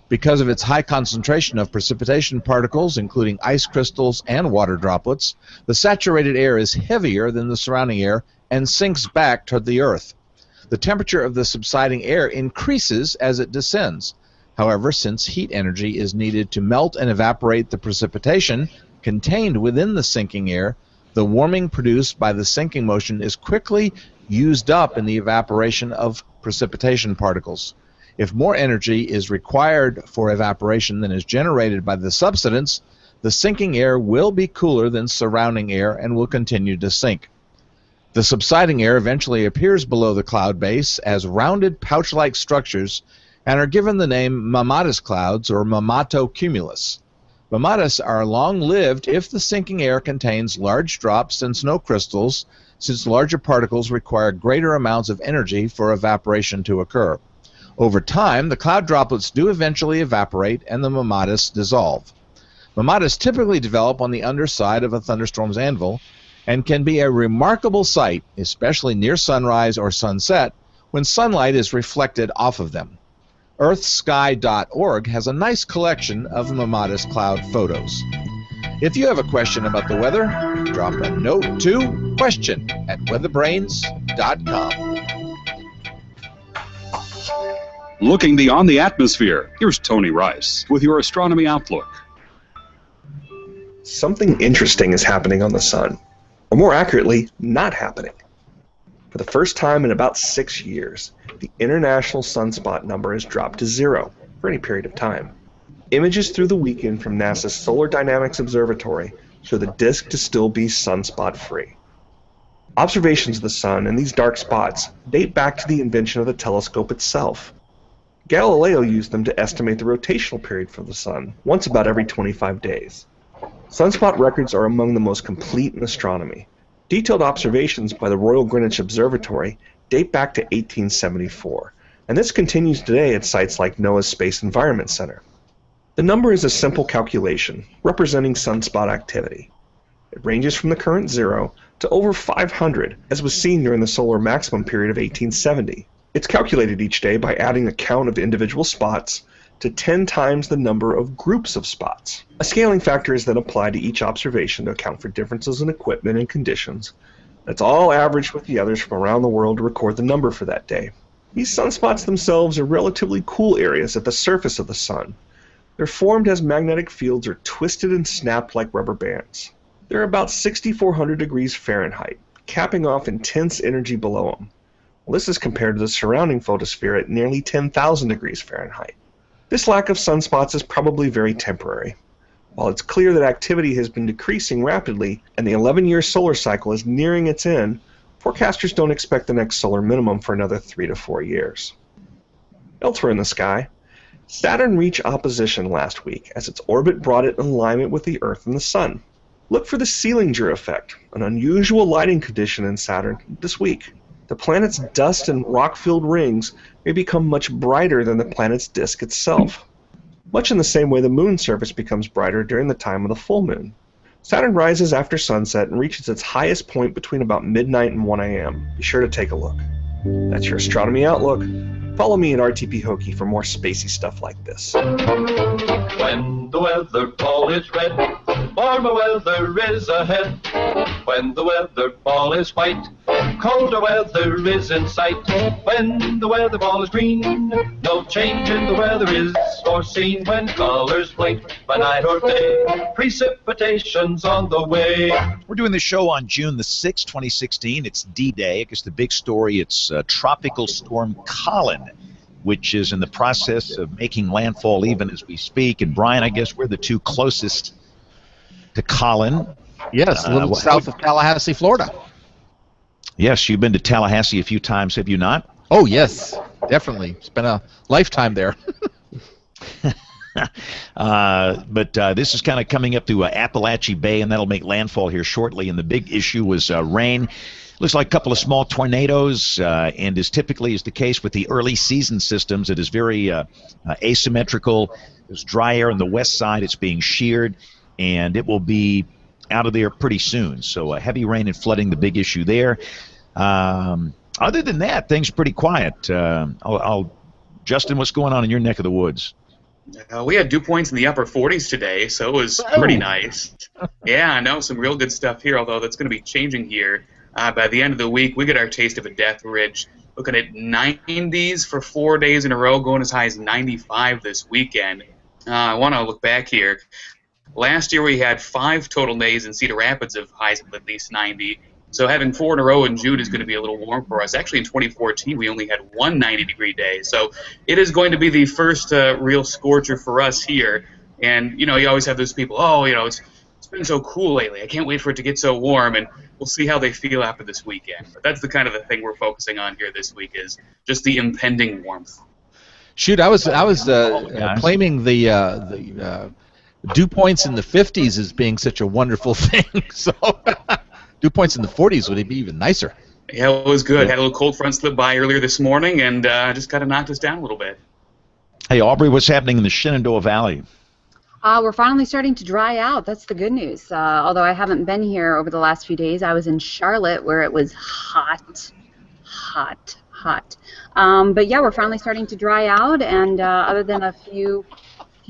Because of its high concentration of precipitation particles, including ice crystals and water droplets, the saturated air is heavier than the surrounding air and sinks back toward the earth. The temperature of the subsiding air increases as it descends. However, since heat energy is needed to melt and evaporate the precipitation contained within the sinking air, the warming produced by the sinking motion is quickly used up in the evaporation of precipitation particles. If more energy is required for evaporation than is generated by the subsidence, the sinking air will be cooler than surrounding air and will continue to sink. The subsiding air eventually appears below the cloud base as rounded pouch-like structures and are given the name mammatus clouds or mammatocumulus. Mammatus are long-lived if the sinking air contains large drops and snow crystals, since larger particles require greater amounts of energy for evaporation to occur. Over time, the cloud droplets do eventually evaporate and the mammatus dissolve. Mammatus typically develop on the underside of a thunderstorm's anvil and can be a remarkable sight, especially near sunrise or sunset, when sunlight is reflected off of them. earthsky.org has a nice collection of mammatus cloud photos. If you have a question about the weather, drop a note to question@weatherbrains.com. Looking beyond the atmosphere, here's Tony Rice with your Astronomy Outlook. Something interesting is happening on the sun, or more accurately, not happening. For the first time in about 6 years, the international sunspot number has dropped to 0 for any period of time. Images through the weekend from NASA's Solar Dynamics Observatory show the disk to still be sunspot-free. Observations of the sun and these dark spots date back to the invention of the telescope itself. Galileo used them to estimate the rotational period for the sun once about every 25 days. Sunspot records are among the most complete in astronomy. Detailed observations by the Royal Greenwich Observatory date back to 1874, and this continues today at sites like NOAA's Space Environment Center. The number is a simple calculation representing sunspot activity. It ranges from the current 0 to over 500, as was seen during the solar maximum period of 1870. It's calculated each day by adding a count of individual spots to 10 times the number of groups of spots. A scaling factor is then applied to each observation to account for differences in equipment and conditions. It's all averaged with the others from around the world to record the number for that day. These sunspots themselves are relatively cool areas at the surface of the sun. They're formed as magnetic fields are twisted and snapped like rubber bands. They're about 6,400 degrees Fahrenheit, capping off intense energy below them. Well, this is compared to the surrounding photosphere at nearly 10,000 degrees Fahrenheit. This lack of sunspots is probably very temporary. While it's clear that activity has been decreasing rapidly and the 11-year solar cycle is nearing its end, forecasters don't expect the next solar minimum for another 3 to 4 years. Elsewhere in the sky, Saturn reached opposition last week as its orbit brought it in alignment with the Earth and the Sun. Look for the Seelinger effect, an unusual lighting condition in Saturn this week. The planet's dust and rock-filled rings may become much brighter than the planet's disk itself, much in the same way the moon's surface becomes brighter during the time of the full moon. Saturn rises after sunset and reaches its highest point between about midnight and 1 a.m. Be sure to take a look. That's your Astronomy Outlook. Follow me at RTP Hokie for more spacey stuff like this. When the weather ball is red, warmer weather is ahead. When the weather ball is white, colder weather is in sight. When the weather ball is green, no change in the weather is foreseen. When colors blink by night or day, precipitation's on the way. We're doing the show on June the 6th, 2016. It's D-Day. I guess the big story, it's Tropical Storm Colin, which is in the process of making landfall even as we speak. And Brian, I guess we're the two closest to Colin. Yes, a little south of Tallahassee, Florida. Yes, you've been to Tallahassee a few times, have you not? Oh, yes, definitely. Spent a lifetime there. But this is kind of coming up to Appalachia Bay, and that'll make landfall here shortly. And the big issue was rain. Looks like a couple of small tornadoes, and as typically is the case with the early season systems, it is very asymmetrical. There's dry air on the west side. It's being sheared, and it will be out of there pretty soon. So heavy rain and flooding, the big issue there. Other than that, things are pretty quiet. Justin, what's going on in your neck of the woods? We had dew points in the upper 40s today, so it was pretty nice. Yeah, I know, some real good stuff here, although that's going to be changing here. By the end of the week, we get our taste of a death ridge. Looking at 90s for 4 days in a row, going as high as 95 this weekend. I want to look back here. Last year we had 5 total days in Cedar Rapids of highs of at least 90. So having 4 in a row in June is going to be a little warm for us. Actually, in 2014, we only had 1 90-degree day. So it is going to be the first real scorcher for us here. And, you know, you always have those people, oh, you know, it's been so cool lately. I can't wait for it to get so warm. And we'll see how they feel after this weekend. But that's the kind of the thing we're focusing on here this week is just the impending warmth. Shoot, I was claiming the dew points in the 50s as being such a wonderful thing. So dew points in the 40s would be even nicer. Yeah, it was good. Had a little cold front slip by earlier this morning and just kind of knocked us down a little bit. Hey, Aubrey, what's happening in the Shenandoah Valley? We're finally starting to dry out. That's the good news. Although I haven't been here over the last few days, I was in Charlotte where it was hot. hot. But yeah, we're finally starting to dry out, and other than a few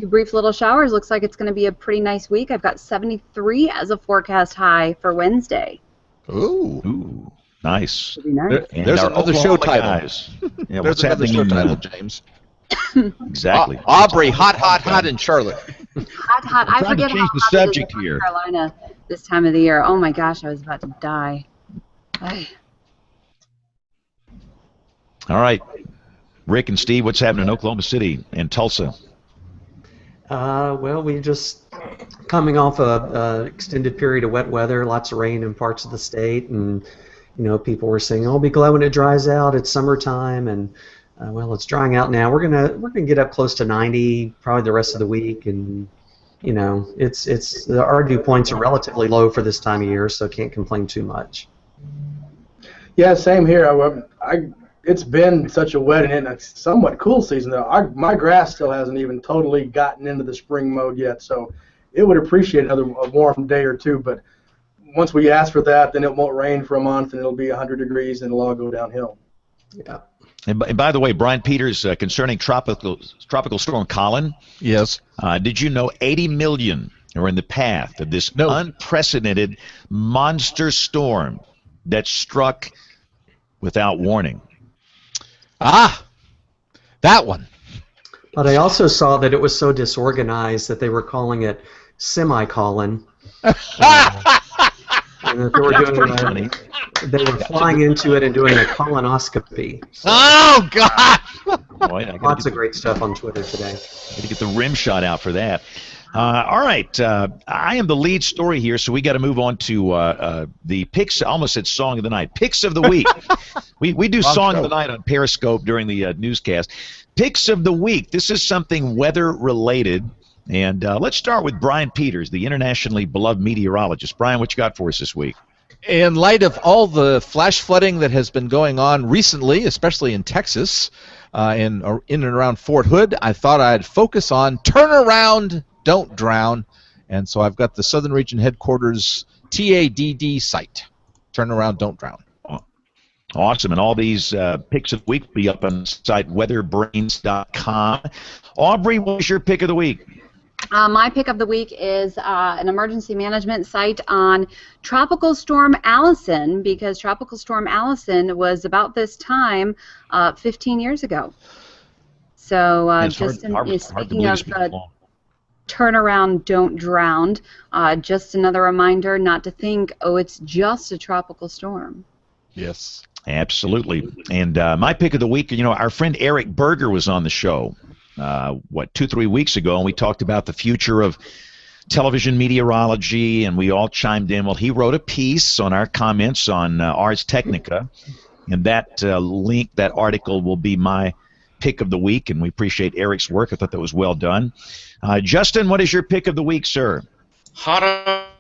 brief little showers, looks like it's going to be a pretty nice week. I've got 73 as a forecast high for Wednesday. Ooh, nice. Nice. There's another show title. Guys. Yeah, There's what's another happening show in title, James. Exactly. Aubrey, hot in Charlotte. Hot. I trying to forget change how the hot subject it is in here. North Carolina this time of the year. Oh my gosh, I was about to die. Ay. All right. Rick and Steve, what's happening in Oklahoma City and Tulsa? Well, we just coming off a extended period of wet weather, lots of rain in parts of the state, and people were saying, "Oh, be glad when it dries out. It's summertime," and well, it's drying out now. We're gonna get up close to 90 probably the rest of the week, and it's the our dew points are relatively low for this time of year, so can't complain too much. Yeah, same here. It's been such a wet and a somewhat cool season, though. My grass still hasn't even totally gotten into the spring mode yet, so it would appreciate a warm day or two. But once we ask for that, then it won't rain for a month, and it'll be 100 degrees, and it'll all go downhill. Yeah. And by the way, Brian Peters, concerning tropical storm Colin. Yes. Did you know 80 million are in the path of this unprecedented monster storm that struck without warning? That one. But I also saw that it was so disorganized that they were calling it semicolon. And that they were flying into it and doing a colonoscopy. So, oh, God! Boy, lots of great stuff on Twitter today. Got to get the rim shot out for that. All right, I am the lead story here, so we got to move on to the picks. I almost said song of the night. Picks of the week. we do song of the night on Periscope during the newscast. Picks of the week. This is something weather related, and let's start with Brian Peters, the internationally beloved meteorologist. Brian, what you got for us this week? In light of all the flash flooding that has been going on recently, especially in Texas, in and around Fort Hood, I thought I'd focus on turn around, don't drown, and so I've got the Southern Region Headquarters TADD site. Turn around, don't drown. Awesome, and all these picks of the week will be up on the site weatherbrains.com. Aubrey, what was your pick of the week? My pick of the week is an emergency management site on Tropical Storm Allison, because Tropical Storm Allison was about this time 15 years ago. So speaking of turn around, don't drown, just another reminder not to think, oh, it's just a tropical storm. Yes. Absolutely. And my pick of the week, our friend Eric Berger was on the show, 2-3 weeks ago, and we talked about the future of television meteorology, and we all chimed in. Well, he wrote a piece on our comments on Ars Technica, and that that article will be my pick of the week, and we appreciate Eric's work. I thought that was well done. Justin, what is your pick of the week, sir? Hot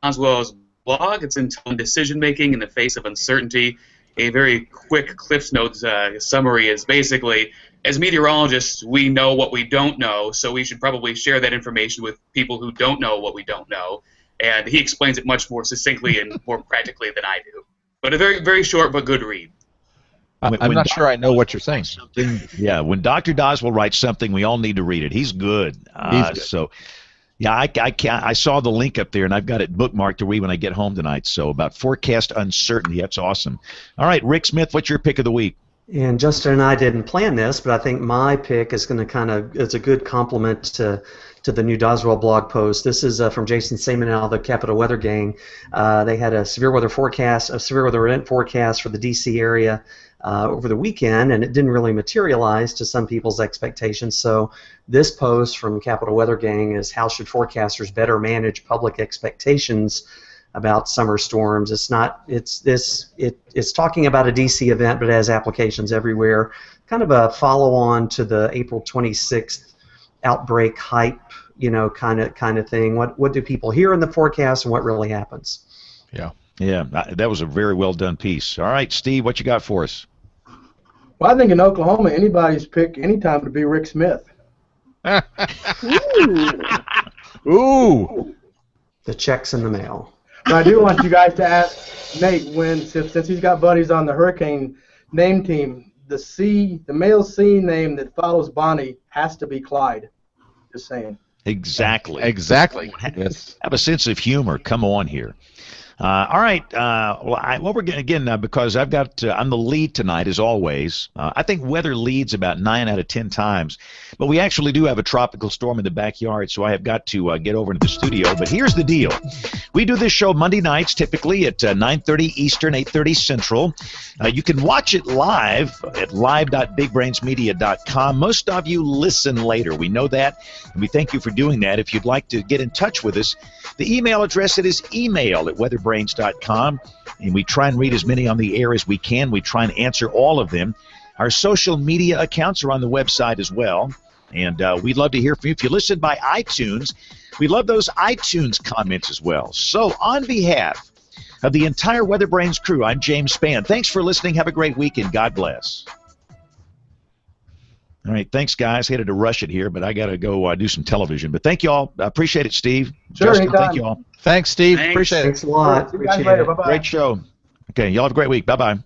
Oswell's blog. It's entitled Decision Making in the Face of Uncertainty. A very quick Cliff's Notes summary is basically, as meteorologists, we know what we don't know, so we should probably share that information with people who don't know what we don't know. And he explains it much more succinctly and more practically than I do. But a very, very short but good read. I'm not sure I know what you're saying. Yeah, when Dr. Doswell writes something, we all need to read it. He's good. He's good. So, yeah, I saw the link up there, and I've got it bookmarked to read when I get home tonight. So about forecast uncertainty, that's awesome. All right, Rick Smith, what's your pick of the week? And Justin and I didn't plan this, but I think my pick is going to it's a good complement to the new Doswell blog post. This is from Jason Semenel, the Capital Weather Gang. They had a severe weather event forecast for the D.C. area over the weekend, and it didn't really materialize to some people's expectations. So this post from Capital Weather Gang is how should forecasters better manage public expectations about summer storms. It's talking about a DC event, but it has applications everywhere. Kind of a follow-on to the April 26th outbreak hype, kind of thing. What do people hear in the forecast, and what really happens? Yeah, that was a very well done piece. All right, Steve, what you got for us? Well, I think in Oklahoma, anybody's pick anytime to be Rick Smith. Ooh. The check's in the mail. But I do want you guys to ask Nate since he's got buddies on the hurricane name team, the male C name that follows Bonnie has to be Clyde. Just saying. Exactly. Yes. Have a sense of humor. Come on here. All right. Well, we're going again because I'm the lead tonight as always. I think weather leads about 9 out of 10 times, but we actually do have a tropical storm in the backyard, so I have got to get over to the studio. But here's the deal: we do this show Monday nights, typically at 9:30 Eastern, 8:30 Central. You can watch it live at live.bigbrainsmedia.com. Most of you listen later. We know that, and we thank you for doing that. If you'd like to get in touch with us, the email address is email@weatherbrains.com, and we try and read as many on the air as we can. We try and answer all of them. Our social media accounts are on the website as well, and we'd love to hear from you. If you listen by iTunes, we love those iTunes comments as well. So on behalf of the entire WeatherBrains crew, I'm James Spann. Thanks for listening. Have a great week, and God bless. All right, thanks, guys. Hated to rush it here, but I got to go do some television. But thank you all. I appreciate it, Steve. Sure, Justin, anytime. Thank you all. Thanks, Steve. Thanks. Appreciate it. Thanks a lot. See you guys Appreciate later. it. Bye-bye. Great show. Okay, y'all have a great week. Bye-bye.